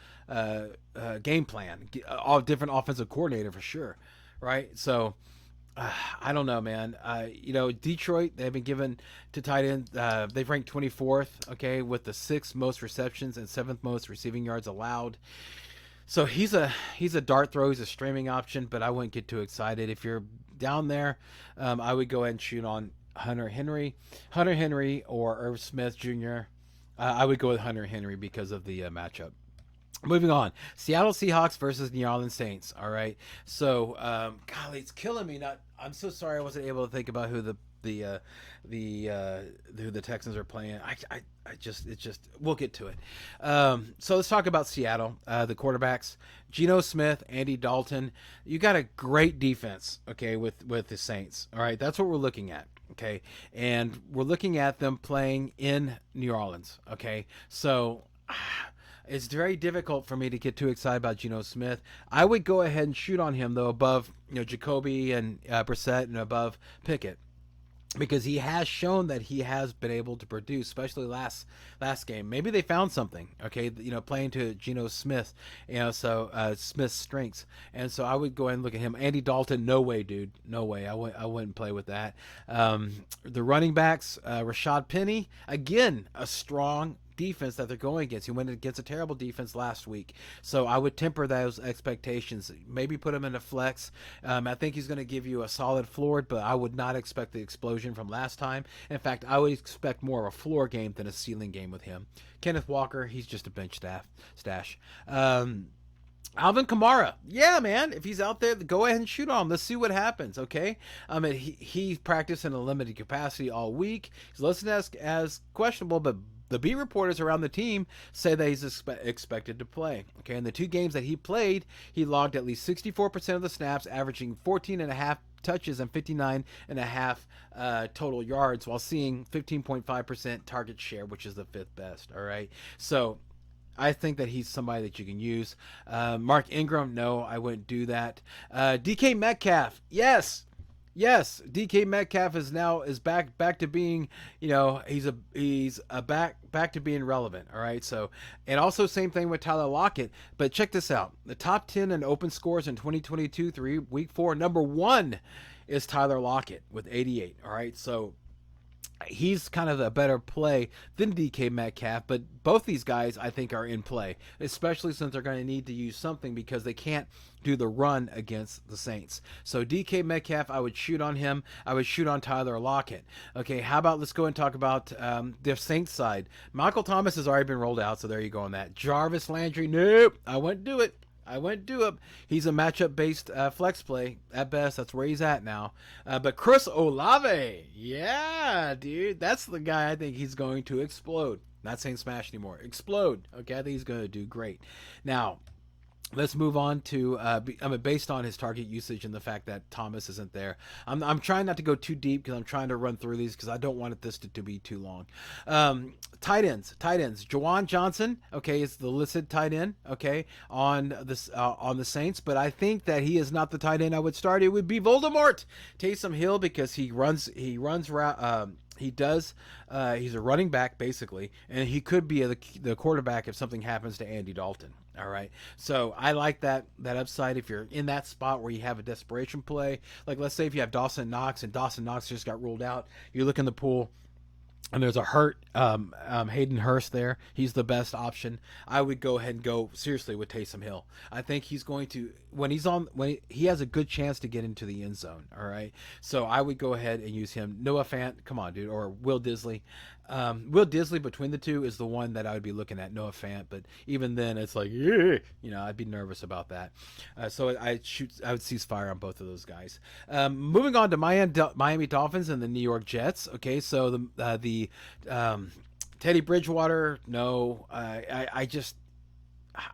game plan, all different offensive coordinator for sure, right? So I don't know, man. Detroit, they've been given to tight end. They've ranked 24th, okay, with the 6th most receptions and 7th most receiving yards allowed. So he's a dart throw. He's a streaming option, but I wouldn't get too excited. If you're down there, I would go ahead and shoot on Hunter Henry or Irv Smith Jr. I would go with Hunter Henry because of the matchup. Moving on, Seattle Seahawks versus New Orleans Saints. All right, so golly, it's killing me. I'm so sorry I wasn't able to think about who the Texans are playing. We'll get to it. So let's talk about Seattle. The quarterbacks, Geno Smith, Andy Dalton. You got a great defense, okay, with the Saints. All right, that's what we're looking at. Okay, and we're looking at them playing in New Orleans. Okay, so it's very difficult for me to get too excited about Geno Smith. I would go ahead and shoot on him though above Jacoby and Brissett and above Pickett. because he has shown that he has been able to produce, especially last game. Maybe they found something, okay, playing to Geno Smith, so Smith's strengths. And so I would go ahead and look at him. Andy Dalton, no way, dude, no way. I wouldn't play with that. The running backs, Rashad Penny, again, a strong defense that they're going against. He went against a terrible defense last week, so I would temper those expectations. Maybe put him in a flex. I think he's going to give you a solid floor, but I would not expect the explosion from last time. In fact, I would expect more of a floor game than a ceiling game with him. Kenneth Walker, he's just a bench stash. Alvin Kamara, yeah, man. If he's out there, go ahead and shoot on him. Let's see what happens, okay? He practiced in a limited capacity all week. He's listed as questionable, but the beat reporters around the team say that he's expected to play. Okay, in the 2 games that he played, he logged at least 64% of the snaps, averaging 14.5 touches and 59.5 total yards, while seeing 15.5% target share, which is the 5th best. All right, so I think that he's somebody that you can use. Mark Ingram, no, I wouldn't do that. DK Metcalf, yes. DK Metcalf is back to being, he's back to being relevant. All right, so, and also same thing with Tyler Lockett. But check this out: the top 10 in open scores in 2022 week 4, number 1 is Tyler Lockett with 88. All right, so he's kind of a better play than DK Metcalf, but both these guys I think are in play, especially since they're going to need to use something because they can't do the run against the Saints. So DK Metcalf, I would shoot on him. I would shoot on Tyler Lockett. Okay, how about let's go and talk about the Saints side. Michael Thomas has already been rolled out, so there you go on that. Jarvis Landry, nope, I wouldn't do it. He's a matchup-based flex play at best. That's where he's at now. But Chris Olave, yeah, dude, that's the guy I think he's going to explode. Not saying smash anymore. Explode. Okay, I think he's going to do great. Now, let's move on to based on his target usage and the fact that Thomas isn't there. I'm trying not to go too deep because I'm trying to run through these because I don't want this to be too long. Tight ends. Juwan Johnson, okay, is the listed tight end, okay, on the Saints, but I think that he is not the tight end I would start. It would be Voldemort, Taysom Hill, because he runs he's a running back basically, and he could be the quarterback if something happens to Andy Dalton. All right, so I like that upside if you're in that spot where you have a desperation play. Like, let's say if you have Dawson Knox and Dawson Knox just got ruled out, you look in the pool and there's a hurt Hayden Hurst there. He's the best option. I would go ahead and go seriously with Taysom Hill. I think he's going to, when he has a good chance to get into the end zone. All right, so I would go ahead and use him. Noah Fant, come on, dude, or Will Disley. Will Disley between the two is the one that I would be looking at. Noah Fant, but even then, it's like, yeah, I'd be nervous about that. So I would cease fire on both of those guys. Moving on to Miami Dolphins and the New York Jets. Okay, so the Teddy Bridgewater, no, I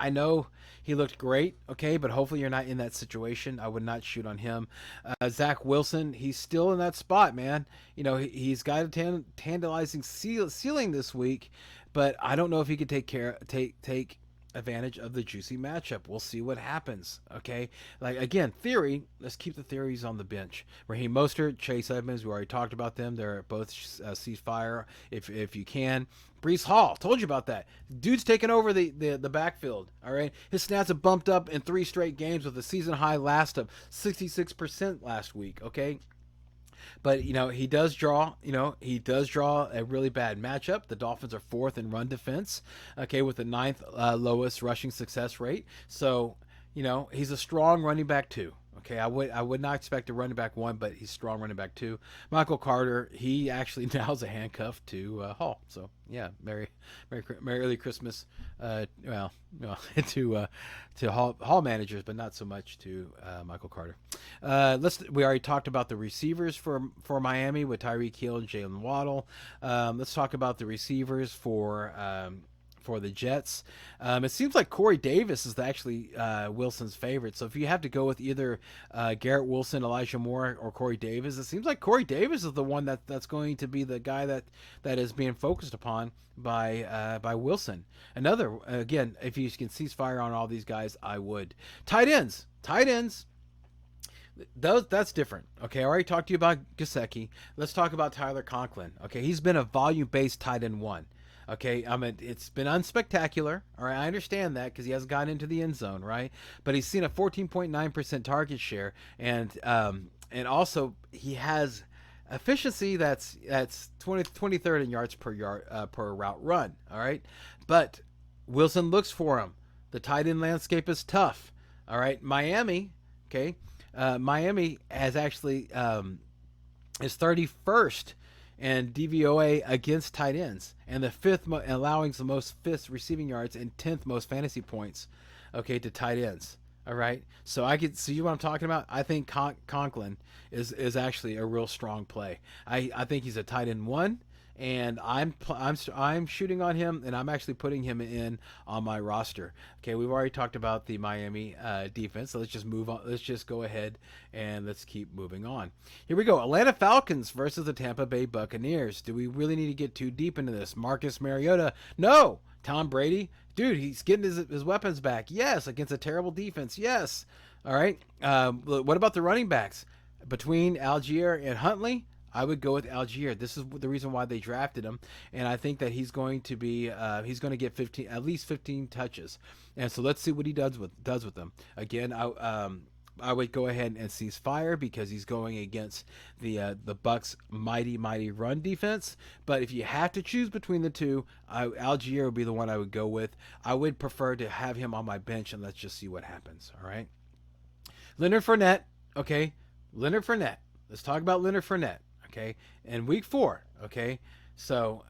know he looked great, okay, but hopefully you're not in that situation. I would not shoot on him. Zach Wilson, he's still in that spot, man. He's got a tantalizing ceiling this week, but I don't know if he could take advantage of the juicy matchup. We'll see what happens. Okay, like, again, theory. Let's keep the theories on the bench. Raheem Mostert, Chase Edmonds. We already talked about them. They're both cease fire if you can. Breece Hall, told you about that. Dude's taking over the backfield. All right, his stats have bumped up in 3 straight games with a season high last of 66% last week. Okay. But he does draw a really bad matchup. The Dolphins are 4th in run defense, okay, with the 9th lowest rushing success rate. So he's a strong running back too. Okay, I would not expect a running back 1, but he's strong running back 2. Michael Carter, he actually now is a handcuff to Hall. So yeah, Merry early Christmas. To Hall managers, but not so much to Michael Carter. We already talked about the receivers for Miami with Tyreek Hill and Jalen Waddle. Let's talk about the receivers for the Jets. It seems like Corey Davis is actually Wilson's favorite. So if you have to go with either Garrett Wilson, Elijah Moore, or Corey Davis, it seems like Corey Davis is the one that's going to be the guy that is being focused upon by Wilson. Another, again, if you can cease fire on all these guys, I would. Tight ends. That's different. Okay, I already talked to you about Gesicki. Let's talk about Tyler Conklin. Okay, he's been a volume-based tight end one. Okay, I mean it's been unspectacular. All right, I understand that because he hasn't gotten into the end zone, right? But he's seen a 14.9% target share, and also he has efficiency that's 23rd in yards per route run. All right, but Wilson looks for him. The tight end landscape is tough. All right, Miami. Okay, Miami has actually is 31st in DVOA against tight ends, and the allowing the most fifth receiving yards and 10th most fantasy points. Okay, to tight ends. All right, so I could see what I'm talking about. I think Conklin is actually a real strong play. I think he's a tight end one, and I'm shooting on him, and I'm actually putting him in on my roster. Okay, we've already talked about the Miami defense, so let's just move on. Let's just go ahead and let's keep moving on. Here we go. Atlanta Falcons versus the Tampa Bay Buccaneers. Do we really need to get too deep into this? Marcus Mariota? No. Tom Brady? Dude, he's getting his weapons back. Yes. Against a terrible defense. Yes. All right. What about the running backs? Between Algier and Huntley, I would go with Algier. This is the reason why they drafted him, and I think that he's going to be he's going to get at least 15 touches. And so let's see what he does with them. Again, I would go ahead and cease fire because he's going against the Bucks' mighty run defense. But if you have to choose between the two, Algier would be the one I would go with. I would prefer to have him on my bench, and let's just see what happens. All right, Leonard Fournette. Okay, Leonard Fournette. Let's talk about Leonard Fournette. Okay, in week 4. Okay, so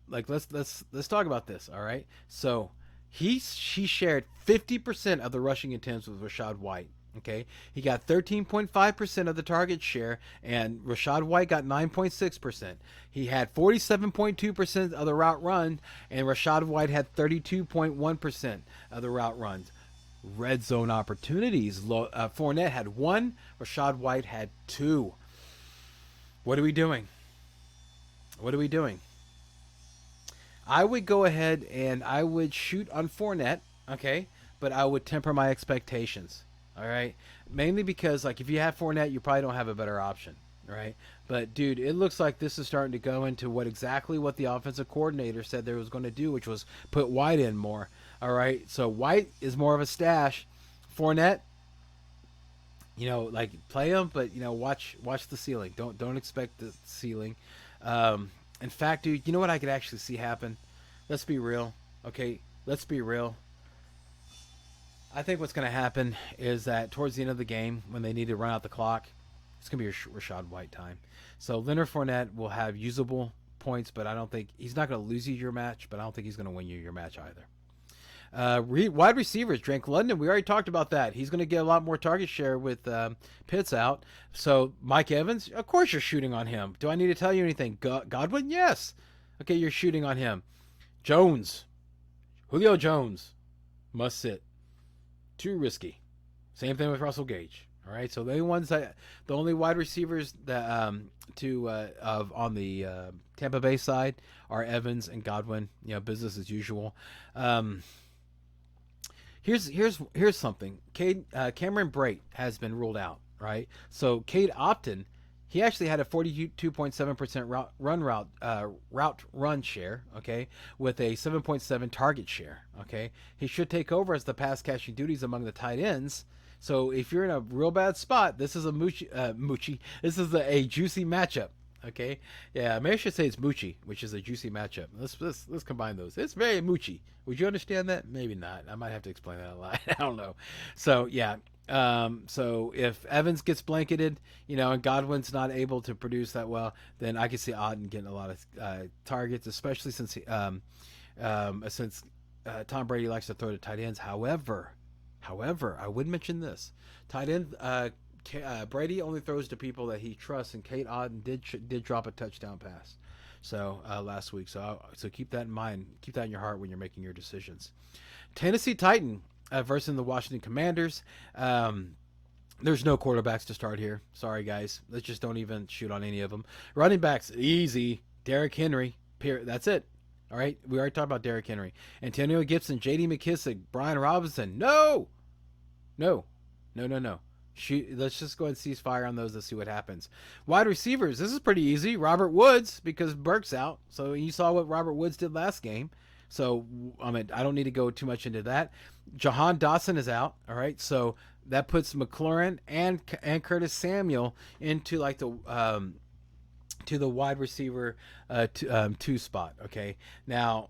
let's talk about this. All right, so he shared 50% of the rushing attempts with Rachaad White. Okay, he got 13.5% of the target share, and Rachaad White got 9.6%. He had 47.2% of the route run, and Rachaad White had 32.1% of the route runs. Red zone opportunities. Fournette had 1. Rachaad White had 2. What are we doing? I would go ahead and I would shoot on Fournette, okay, but I would temper my expectations. All right, mainly because like if you have Fournette, you probably don't have a better option, right? But dude, it looks like this is starting to go into what the offensive coordinator said they was going to do, which was put White in more. All right, so White is more of a stash. Fournette, like play him, but watch the ceiling. Don't expect the ceiling. In fact, dude, you know what I could actually see happen? Let's be real, okay? Let's be real. I think what's going to happen is that towards the end of the game, when they need to run out the clock, it's going to be Rachaad White time. So Leonard Fournette will have usable points, but I don't think he's not going to lose you your match. But I don't think he's going to win you your match either. Wide receivers, Drake London. We already talked about that. He's going to get a lot more target share with Pitts out. So Mike Evans, of course you're shooting on him. Do I need to tell you anything? Godwin, yes. Okay, you're shooting on him. Jones, Julio Jones, must sit. Too risky. Same thing with Russell Gage. All right, so the only wide receivers that on the Tampa Bay side are Evans and Godwin. Business as usual. Here's something. Cameron Brate has been ruled out. Right, so Cade Upton, he actually had a 42.7% route run share, okay, with a 7.7 target share, okay. He should take over as the pass catching duties among the tight ends. So if you're in a real bad spot, this is a This is a juicy matchup, okay. Yeah, maybe I should say it's Moochie, which is a juicy matchup. Let's combine those. It's very Moochie. Would you understand that? Maybe not. I might have to explain that a lot. I don't know. So yeah. So if Evans gets blanketed, and Godwin's not able to produce that well, then I can see Auden getting a lot of targets, especially since Tom Brady likes to throw to tight ends. However, I would mention this: tight end Brady only throws to people that he trusts, and Cade Auden did drop a touchdown pass, so last week. So keep that in mind, keep that in your heart when you're making your decisions. Tennessee Titan versus the Washington Commanders. There's no quarterbacks to start here. Sorry, guys. Let's just don't even shoot on any of them. Running backs, easy. Derrick Henry. That's it. All right? We already talked about Derrick Henry. Antonio Gibson, J.D. McKissick, Brian Robinson. No. Let's just go ahead and cease fire on those. Let's see what happens. Wide receivers. This is pretty easy. Robert Woods, because Burke's out. So you saw what Robert Woods did last game. So I mean, I don't need to go too much into that. Jahan Dotson is out. All right. So that puts McLaurin and Curtis Samuel into like the to the wide receiver 2 spot. Okay. Now,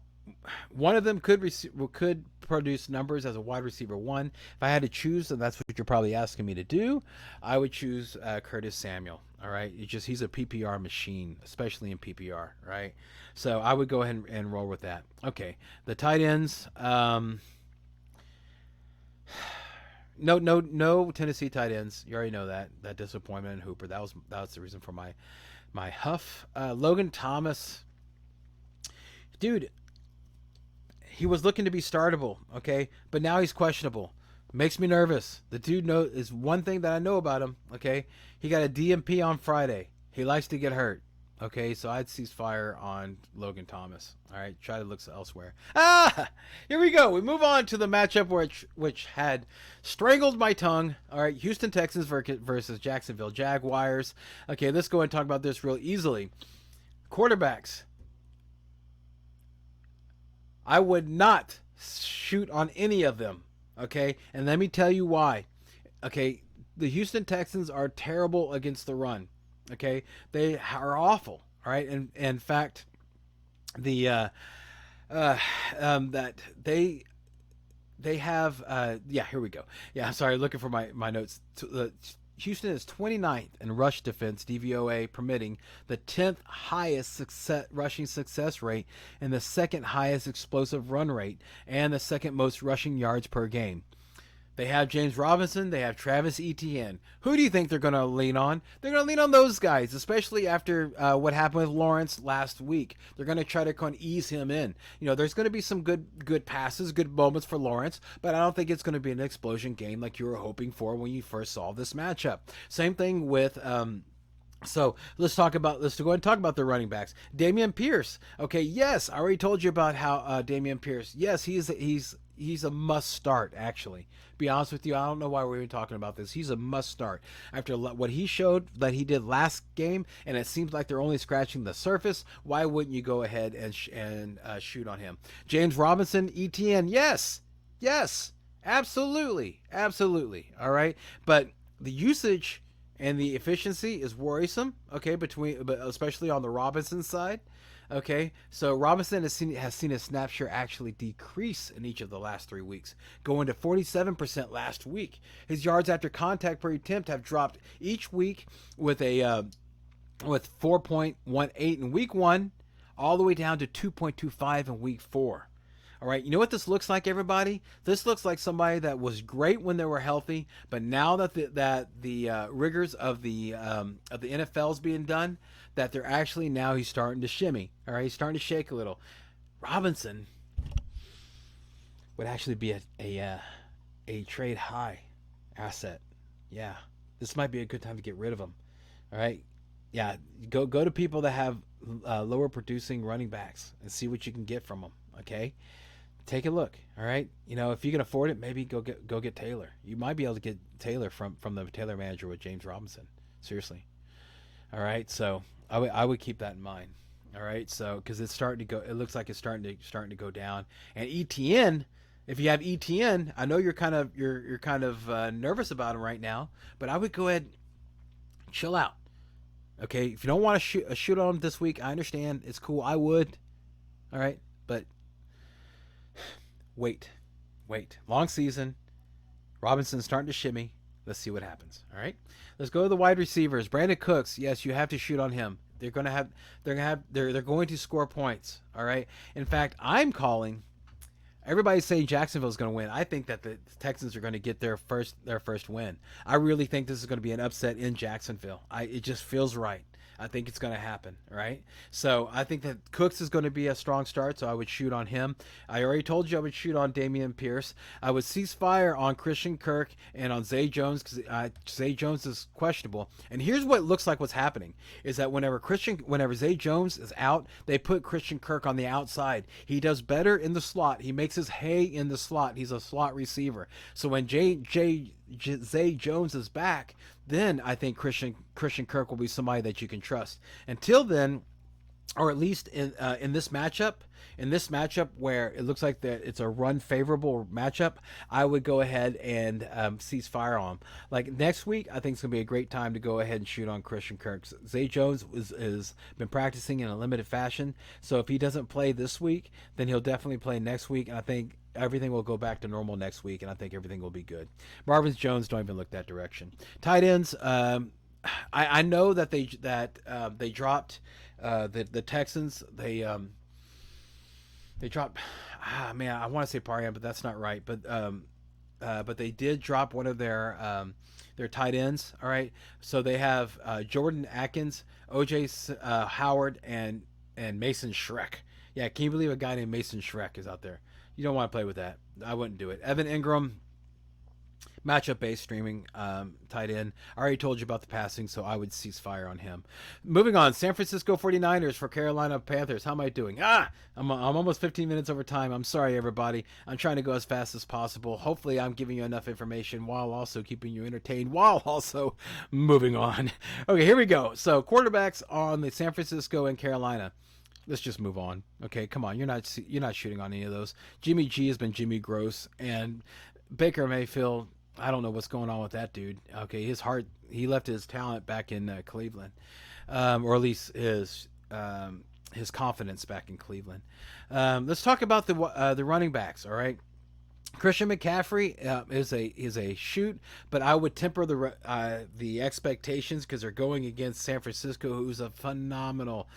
one of them could produce numbers as a wide receiver 1. If I had to choose, and that's what you're probably asking me to do, I would choose Curtis Samuel. All right, he's a PPR machine, especially in PPR. Right, so I would go ahead and roll with that. Okay, the tight ends. No Tennessee tight ends. You already know that disappointment in Hooper. That was the reason for my huff. Logan Thomas, dude. He was looking to be startable, okay? But now he's questionable. Makes me nervous. The dude is one thing that I know about him, okay? He got a DMP on Friday. He likes to get hurt, okay? So I'd cease fire on Logan Thomas, all right? Try to look elsewhere. Here we go. We move on to the matchup which had strangled my tongue, all right? Houston Texans versus Jacksonville Jaguars. Okay, let's go and talk about this real easily. Quarterbacks. I would not shoot on any of them, okay? And let me tell you why. Okay, the Houston Texans are terrible against the run, okay? They are awful, all right? And in fact, that they have here we go. Yeah, sorry, looking for my notes. Houston is 29th in rush defense, DVOA permitting, the 10th highest rushing success rate, and the 2nd highest explosive run rate, and the 2nd most rushing yards per game. They have James Robinson. They have Travis Etienne. Who do you think they're going to lean on? They're going to lean on those guys, especially after what happened with Lawrence last week. They're going to try to kind of ease him in. You know, there's going to be some good passes, good moments for Lawrence, but I don't think it's going to be an explosion game like you were hoping for when you first saw this matchup. Same thing with so let's go ahead and talk about the running backs. Dameon Pierce. Okay, yes, I already told you about how Dameon Pierce. Yes, he's a must start. Actually, be honest with you, I don't know why we're even talking about this. He's a must start after what he showed that he did last game, and it seems like they're only scratching the surface. Why wouldn't you go ahead and shoot on him? James Robinson, ETN. Yes, absolutely. All right, but the usage and the efficiency is worrisome, okay, but especially on the Robinson side. Okay, so Robinson has seen his snap share actually decrease in each of the last 3 weeks, going to 47% last week. His yards after contact per attempt have dropped each week with 4.18 in week 1, all the way down to 2.25 in week 4. All right, you know what this looks like, everybody? This looks like somebody that was great when they were healthy, but now that the rigors of the NFL is being done, that they're actually now he's starting to shimmy. All right, he's starting to shake a little. Robinson would actually be a trade high asset. Yeah, this might be a good time to get rid of him. All right, yeah, go to people that have lower producing running backs and see what you can get from them. Okay. Take a look, all right? You know, if you can afford it, maybe go get Taylor. You might be able to get Taylor from the Taylor manager with James Robinson. Seriously. All right, so I would keep that in mind. All right, so because it's starting to go, it looks like it's starting to go down. And ETN, if you have ETN, I know you're kind of nervous about him right now, but I would go ahead, chill out. Okay, if you don't want to shoot on him this week, I understand. It's cool. I would. All right, but wait. Long season. Robinson's starting to shimmy. Let's see what happens. All right. Let's go to the wide receivers. Brandon Cooks. Yes, you have to shoot on him. They're going to score points. All right. In fact, I'm calling. Everybody's saying Jacksonville's going to win. I think that the Texans are going to get their first win. I really think this is going to be an upset in Jacksonville. It just feels right. I think it's going to happen, right? So I think that Cooks is going to be a strong start, so I would shoot on him. I already told you I would shoot on Damian Pierce. I would cease fire on Christian Kirk and on Zay Jones because Zay Jones is questionable. And here's what looks like what's happening is that whenever Zay Jones is out, they put Christian Kirk on the outside. He does better in the slot. He makes his hay in the slot. He's a slot receiver. So when Zay Jones is back, then I think Christian Kirk will be somebody that you can trust. Until then, or at least in this matchup where it looks like that it's a run favorable matchup, I would go ahead and cease fire on him. Like next week, I think it's gonna be a great time to go ahead and shoot on Christian Kirk. Zay Jones is been practicing in a limited fashion, so if he doesn't play this week, then he'll definitely play next week, and I think everything will go back to normal next week, and I think everything will be good. Marvin Jones, don't even look that direction. Tight ends. I know that they dropped the Texans. They dropped. Man, I want to say Parian, but that's not right. But they did drop one of their tight ends. All right, so they have Jordan Atkins, O.J. Howard, and Mason Schreck. Yeah, can you believe a guy named Mason Schreck is out there? You don't want to play with that. I wouldn't do it. Evan Ingram, matchup-based streaming tight end. I already told you about the passing, so I would cease fire on him. Moving on, San Francisco 49ers for Carolina Panthers. How am I doing? I'm almost 15 minutes over time. I'm sorry, everybody. I'm trying to go as fast as possible. Hopefully, I'm giving you enough information while also keeping you entertained, while also moving on. Okay, here we go. So, quarterbacks on the San Francisco and Carolina. Let's just move on. Okay, come on. You're not shooting on any of those. Jimmy G has been Jimmy Gross, and Baker Mayfield, I don't know what's going on with that dude. Okay, he left his talent back in Cleveland, or at least his confidence back in Cleveland. Let's talk about the running backs. All right. Christian McCaffrey is a shoot, but I would temper the expectations because they're going against San Francisco, who's a phenomenal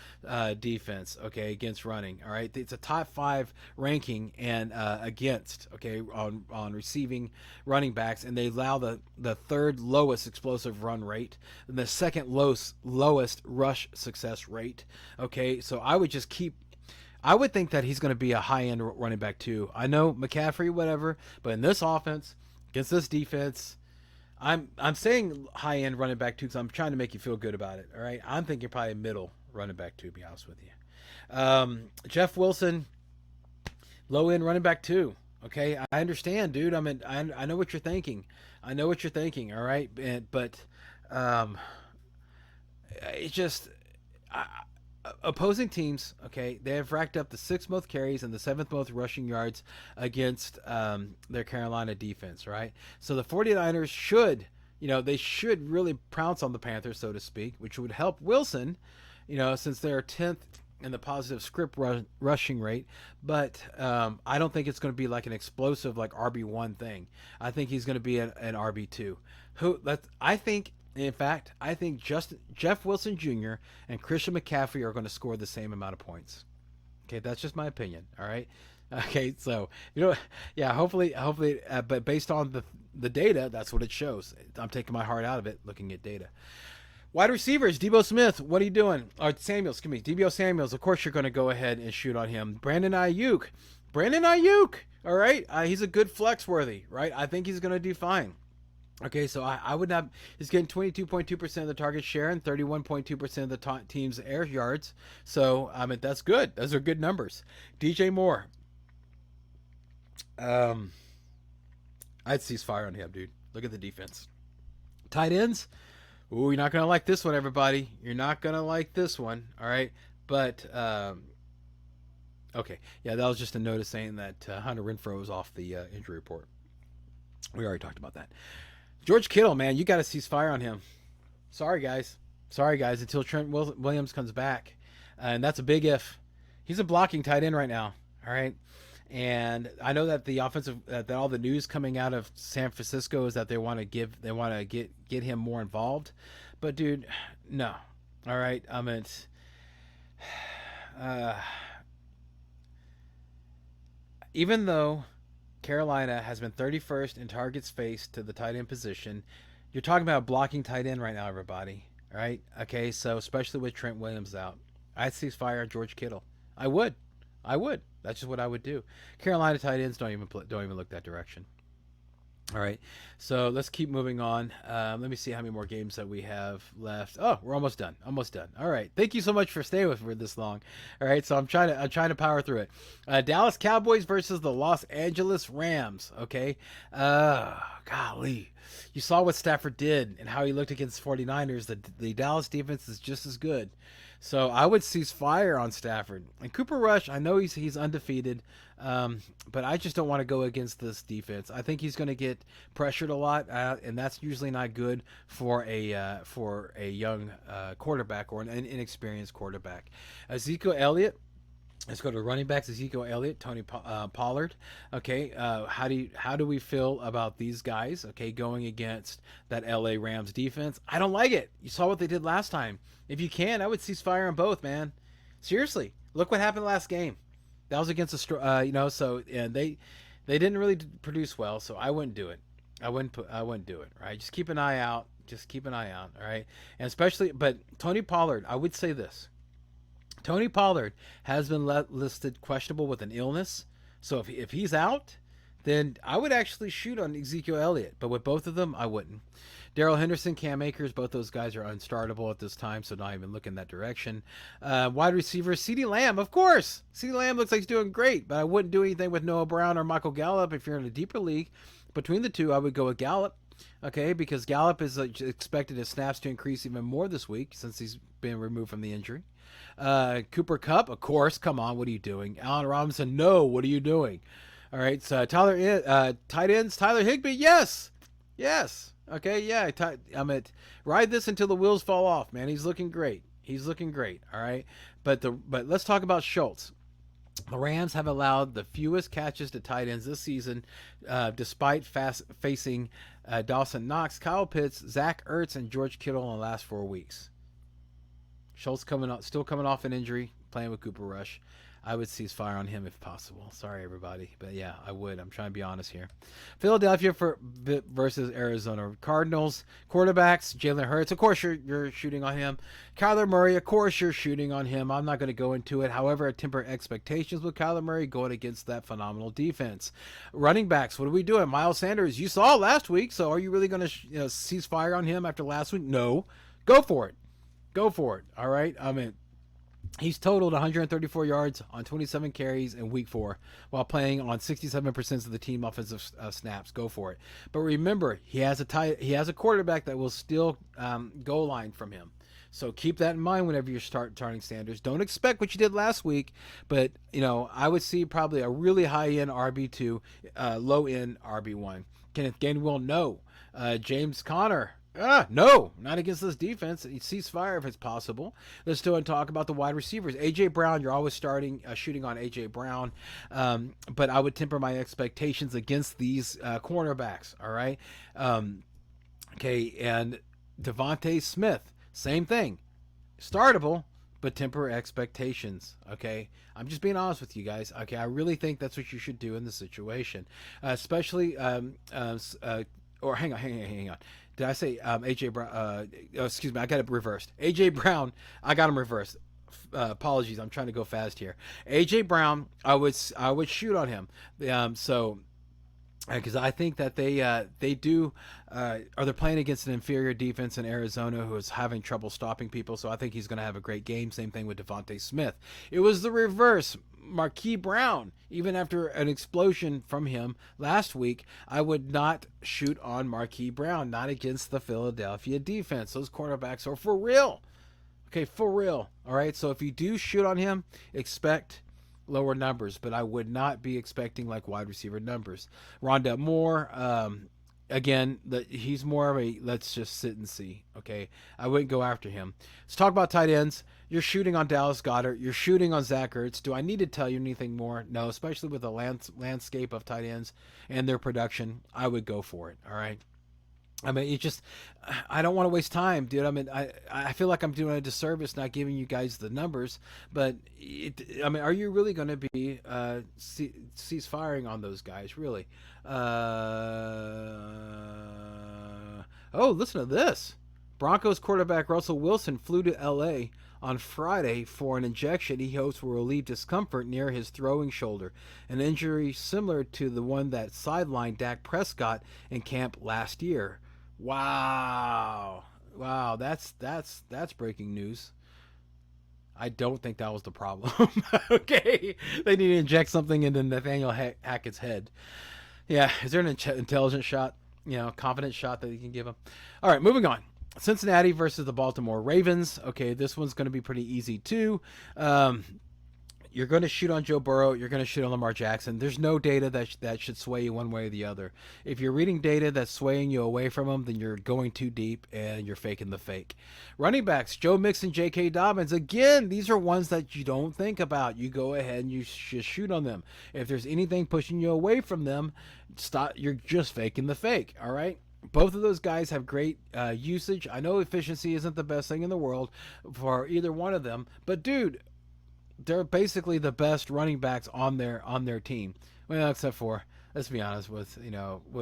defense. Okay, against running. All right, it's a top 5 ranking and against on receiving running backs, and they allow the third lowest explosive run rate and the second lowest rush success rate. Okay, so I would think that he's going to be a high-end running back too. I know McCaffrey, whatever, but in this offense, against this defense, I'm saying high-end running back too because I'm trying to make you feel good about it. All right, I'm thinking probably middle running back too. To be honest with you, Jeff Wilson, low-end running back too. Okay, I understand, dude. I know what you're thinking. I know what you're thinking. All right, but it's just. Opposing teams, okay, they have racked up the 6th most carries and the 7th most rushing yards against their Carolina defense, right? So the 49ers should really pounce on the Panthers, so to speak, which would help Wilson, since they're 10th in the positive script rushing rate. But I don't think it's going to be like an explosive like RB1 thing. I think he's going to be an RB2. In fact, I think Jeff Wilson Jr. and Christian McCaffrey are going to score the same amount of points. Okay, that's just my opinion. All right. Okay, so hopefully, but based on the data, that's what it shows. I'm taking my heart out of it, looking at data. Wide receivers, Deebo Smith, what are you doing? Deebo Samuels. Of course, you're going to go ahead and shoot on him. Brandon Ayuk. All right, he's a good flex worthy, right? I think he's going to do fine. Okay, so I would not. He's getting 22.2% of the target share and 31.2% of the team's air yards. So that's good. Those are good numbers. DJ Moore. I'd cease fire on him, dude. Look at the defense. Tight ends. Ooh, you're not gonna like this one, everybody. You're not gonna like this one. All right, but okay, yeah, that was just a notice saying that Hunter Renfrow was off the injury report. We already talked about that. George Kittle, man, you got to cease fire on him. Sorry, guys, until Trent Williams comes back. And that's a big if. He's a blocking tight end right now, all right? And I know that the offensive, that all the news coming out of San Francisco is that they want to get him more involved. But, dude, no. All right? Even though Carolina has been 31st in targets faced to the tight end position, you're talking about a blocking tight end right now, everybody. All right. Okay. So especially with Trent Williams out, I'd cease fire on George Kittle. I would. I would. That's just what I would do. Carolina tight ends don't even look that direction. All right, so let's keep moving on. Let me see how many more games that we have left. Oh, we're almost done. Almost done. All right, thank you so much for staying with me for this long. All right, so I'm trying to power through it. Dallas Cowboys versus the Los Angeles Rams. Okay, golly, you saw what Stafford did and how he looked against 49ers. The Dallas defense is just as good. So I would cease fire on Stafford. And Cooper Rush, I know he's undefeated, but I just don't want to go against this defense. I think he's going to get pressured a lot, and that's usually not good for a young quarterback or an inexperienced quarterback. Ezekiel Elliott. Let's go to running backs. Ezekiel Elliott, Tony Pollard. Okay, how do we feel about these guys? Okay, going against that LA Rams defense. I don't like it. You saw what they did last time. If you can, I would cease fire on both, man. Seriously, look what happened last game. That was against So and they didn't really produce well. So I wouldn't do it. I wouldn't do it. Right, just keep an eye out. Just keep an eye out. All right, and especially, but Tony Pollard. I would say this. Tony Pollard has been listed questionable with an illness. So if he's out, then I would actually shoot on Ezekiel Elliott. But with both of them, I wouldn't. Darrell Henderson, Cam Akers, both those guys are unstartable at this time, so not even look in that direction. Wide receiver, CeeDee Lamb, of course. CeeDee Lamb looks like he's doing great, but I wouldn't do anything with Noah Brown or Michael Gallup. If you're in a deeper league, between the two, I would go with Gallup. Okay, because Gallup is expected his snaps to increase even more this week since he's been removed from the injury. Cooper Kupp, of course. Come on, what are you doing? Allen Robinson, no, what are you doing? All right, so tight ends, Tyler Higbee, yes. Okay, yeah. Ride this until the wheels fall off, man. He's looking great. All right, but let's talk about Schultz. The Rams have allowed the fewest catches to tight ends this season, despite facing Dawson Knox, Kyle Pitts, Zach Ertz, and George Kittle in the last 4 weeks. Schultz still coming off an injury, playing with Cooper Rush. I would cease fire on him if possible. Sorry, everybody. But yeah, I would. I'm trying to be honest here. Philadelphia versus Arizona Cardinals. Quarterbacks, Jalen Hurts. Of course, you're shooting on him. Kyler Murray, of course, you're shooting on him. I'm not going to go into it. However, I temper expectations with Kyler Murray going against that phenomenal defense. Running backs, what are we doing? Miles Sanders, you saw last week, so are you really going to cease fire on him after last week? No. Go for it. All right? I mean, he's totaled 134 yards on 27 carries in week 4 while playing on 67% of the team offensive snaps. Go for it. But remember, he has a quarterback that will still goal line from him. So keep that in mind whenever you start starting Sanders. Don't expect what you did last week, but I would see probably a really high-end RB2, low-end RB1. Kenneth Gainwell, no. James Conner, no, not against this defense. He cease fire if it's possible. Let's go and talk about the wide receivers. A.J. Brown, you're always shooting on A.J. Brown, but I would temper my expectations against these cornerbacks, all right? Okay, and Devontae Smith, same thing. Startable, but temper expectations, okay? I'm just being honest with you guys, okay? I really think that's what you should do in this situation, especially or hang on. Did I say AJ Brown? Excuse me, I got it reversed. AJ Brown, I got him reversed. Apologies, I'm trying to go fast here. AJ Brown, I would shoot on him. Because I think that they do, or they're playing against an inferior defense in Arizona who is having trouble stopping people. So I think he's going to have a great game. Same thing with Devontae Smith. It was the reverse. Marquise Brown, even after an explosion from him last week, I would not shoot on Marquise Brown, not against the Philadelphia defense. Those cornerbacks are for real. Okay, for real. All right, so if you do shoot on him, expect lower numbers, but I would not be expecting like wide receiver numbers. Rondell Moore, again, he's more of a let's just sit and see. Okay, I wouldn't go after him. Let's talk about tight ends. You're shooting on Dallas Goedert. You're shooting on Zach Ertz. Do I need to tell you anything more? No, especially with the landscape of tight ends and their production. I would go for it. All right. I mean, I don't want to waste time, dude. I mean, I feel like I'm doing a disservice not giving you guys the numbers, but are you really going to be cease firing on those guys? Really? Oh, listen to this. Broncos quarterback Russell Wilson flew to L.A. on Friday for an injection he hopes will relieve discomfort near his throwing shoulder, an injury similar to the one that sidelined Dak Prescott in camp last year. Wow, that's breaking news. I don't think that was the problem. Okay, they need to inject something into Nathaniel Hackett's head. Yeah, is there an intelligent shot? Confident shot that you can give him? All right, moving on. Cincinnati versus the Baltimore Ravens. Okay, this one's going to be pretty easy too. You're going to shoot on Joe Burrow. You're going to shoot on Lamar Jackson. There's no data that should sway you one way or the other. If you're reading data that's swaying you away from them, then you're going too deep and you're faking the fake. Running backs, Joe Mixon, J.K. Dobbins. Again, these are ones that you don't think about. You go ahead and you just shoot on them. If there's anything pushing you away from them, stop. You're just faking the fake. All right. Both of those guys have great usage. I know efficiency isn't the best thing in the world for either one of them, but dude, they're basically the best running backs on their team. Well, except for, let's be honest, with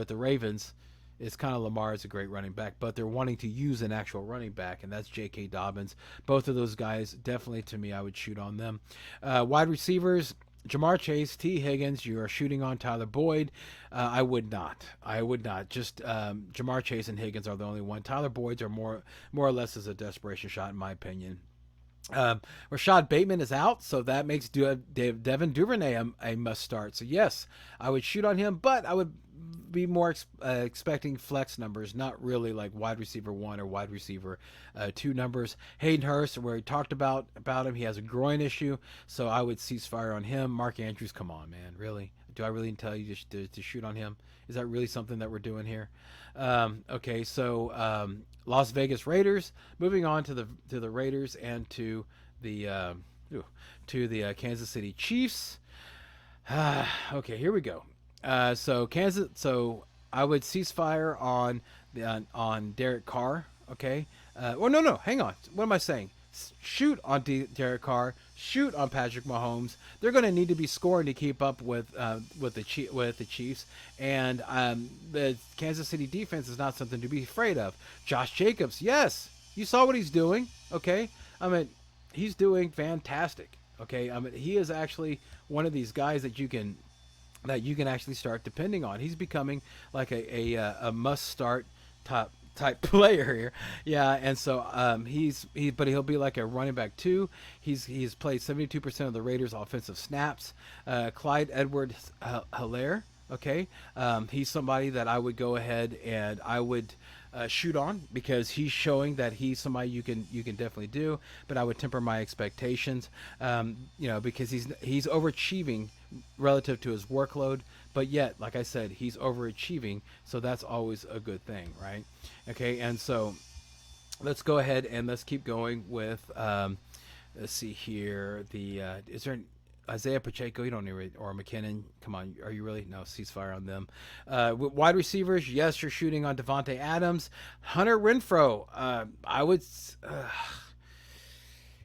the Ravens, it's kind of Lamar is a great running back, but they're wanting to use an actual running back, and that's J.K. Dobbins. Both of those guys, definitely to me, I would shoot on them. Wide receivers, Jamar Chase, T. Higgins, you are shooting on Tyler Boyd. I would not. Just Jamar Chase and Higgins are the only one. Tyler Boyd's are more or less as a desperation shot, in my opinion. Rashad Bateman is out, so that makes Devin Duvernay a must start. So yes, I would shoot on him, but I would be more expecting flex numbers, not really like wide receiver 1 or wide receiver 2 numbers. Hayden Hurst, where we talked about him, he has a groin issue, so I would cease fire on him. Mark Andrews, come on, man, really? Do I really tell you to shoot on him? Is that really something that we're doing here? Okay, so Las Vegas Raiders. Moving on to the Raiders and to the Kansas City Chiefs. Okay, here we go. So I would cease fire on Derek Carr. Okay. No, hang on. What am I saying? Shoot on Derek Carr. Shoot on Patrick Mahomes. They're going to need to be scoring to keep up with the Chiefs, and the Kansas City defense is not something to be afraid of. Josh Jacobs, yes, you saw what he's doing. Okay, I mean, he's doing fantastic. Okay, I mean, he is actually one of these guys that you can actually start depending on. He's becoming like a must start type player here. Yeah, and so but he'll be like a running back too. He's played 72% of the Raiders offensive snaps. Clyde Edwards-Helaire, okay? He's somebody that I would go ahead and I would shoot on, because he's showing that he's somebody you can definitely do, but I would temper my expectations, because he's overachieving relative to his workload, but yet, like I said, he's overachieving, so that's always a good thing, right? Okay, and so let's go ahead and let's keep going with let's see here, is there Isaiah Pacheco? You don't need, or McKinnon. Come on, are you really? No, ceasefire on them. Wide receivers, yes, you're shooting on Devontae Adams. Hunter Renfrow, I would.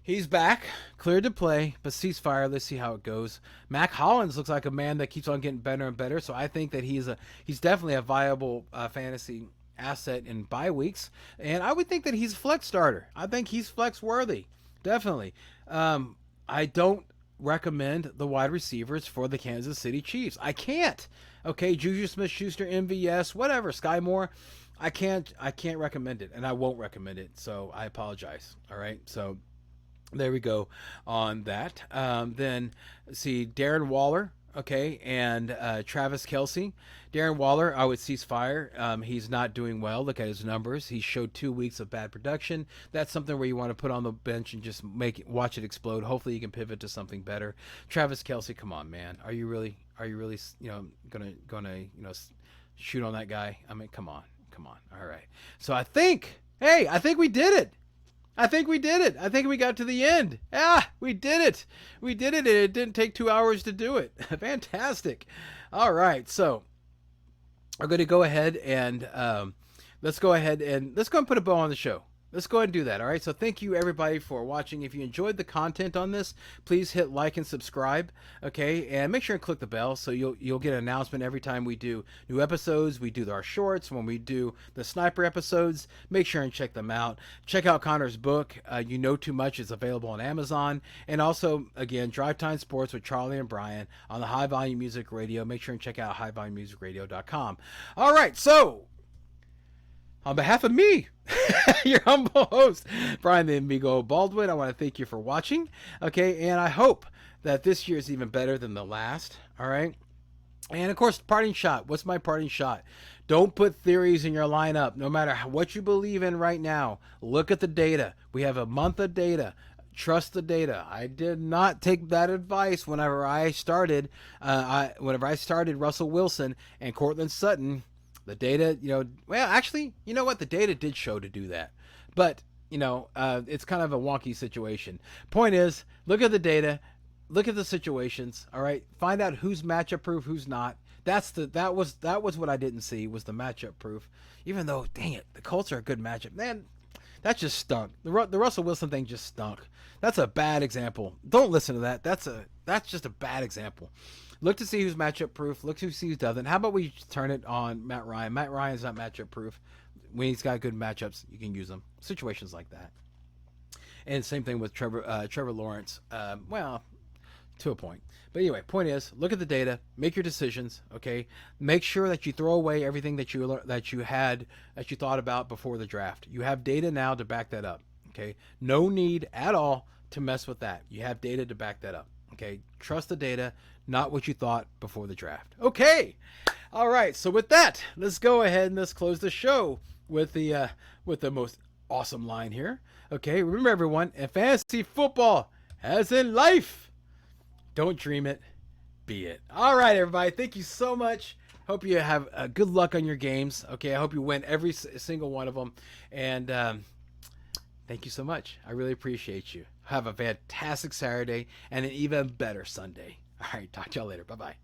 He's back, cleared to play, but ceasefire. Let's see how it goes. Mac Hollins looks like a man that keeps on getting better and better, so I think that he's definitely a viable fantasy asset in bye weeks, and I would think that he's a flex starter. I think he's flex worthy, definitely. I don't recommend the wide receivers for the Kansas City Chiefs. I can't. Okay, Juju Smith-Schuster, MVS, whatever, Sky Moore. I can't recommend it, and I won't recommend it. So I apologize. All right. So there we go on that. Then see Darren Waller. Okay, and Travis Kelce. Darren Waller, I would cease fire. He's not doing well. Look at his numbers. He showed 2 weeks of bad production. That's something where you want to put on the bench and just watch it explode. Hopefully you can pivot to something better. Travis Kelce, come on, man. Are you really gonna shoot on that guy? I mean, come on. All right. So I think we did it. I think we got to the end. We did it. And it didn't take 2 hours to do it. Fantastic. All right. So I'm going to go ahead and let's go and put a bow on the show. Let's go ahead and do that. All right. So thank you everybody for watching. If you enjoyed the content on this, please hit like and subscribe. Okay, and make sure and click the bell so you'll get an announcement every time we do new episodes. We do our shorts when we do the sniper episodes. Make sure and check them out. Check out Connor's book. You Know Too Much is available on Amazon, and also again Drive Time Sports with Charlie and Brian on the High Volume Music Radio. Make sure and check out highvolumemusicradio.com. All right, so. On behalf of me, your humble host, Brian the Amigo Baldwin, I want to thank you for watching. Okay, and I hope that this year is even better than the last. All right. And of course, parting shot. What's my parting shot? Don't put theories in your lineup, no matter what you believe in right now. Look at the data. We have a month of data. Trust the data. I did not take that advice whenever I started. Whenever I started Russell Wilson and Cortland Sutton. The data, well, actually, you know what? The data did show to do that. But, it's kind of a wonky situation. Point is, look at the data, look at the situations, all right? Find out who's matchup proof, who's not. That was what I didn't see, was the matchup proof. Even though, dang it, the Colts are a good matchup. Man, that just stunk. The Russell Wilson thing just stunk. That's a bad example. Don't listen to that. That's just a bad example. Look to see who's matchup proof. Look to see who doesn't. How about we turn it on Matt Ryan? Matt Ryan's not matchup proof. When he's got good matchups, you can use them. Situations like that. And same thing with Trevor Lawrence. Well, to a point. But anyway, point is, look at the data, make your decisions. Okay, make sure that you throw away everything that you thought about before the draft. You have data now to back that up. Okay, no need at all to mess with that. You have data to back that up. Okay, trust the data, not what you thought before the draft. Okay, all right. So with that, let's go ahead and let's close the show with the most awesome line here. Okay, remember everyone, in fantasy football, as in life, don't dream it, be it. All right, everybody. Thank you so much. Hope you have good luck on your games. Okay, I hope you win every single one of them, and thank you so much. I really appreciate you. Have a fantastic Saturday and an even better Sunday. All right, talk to y'all later. Bye-bye.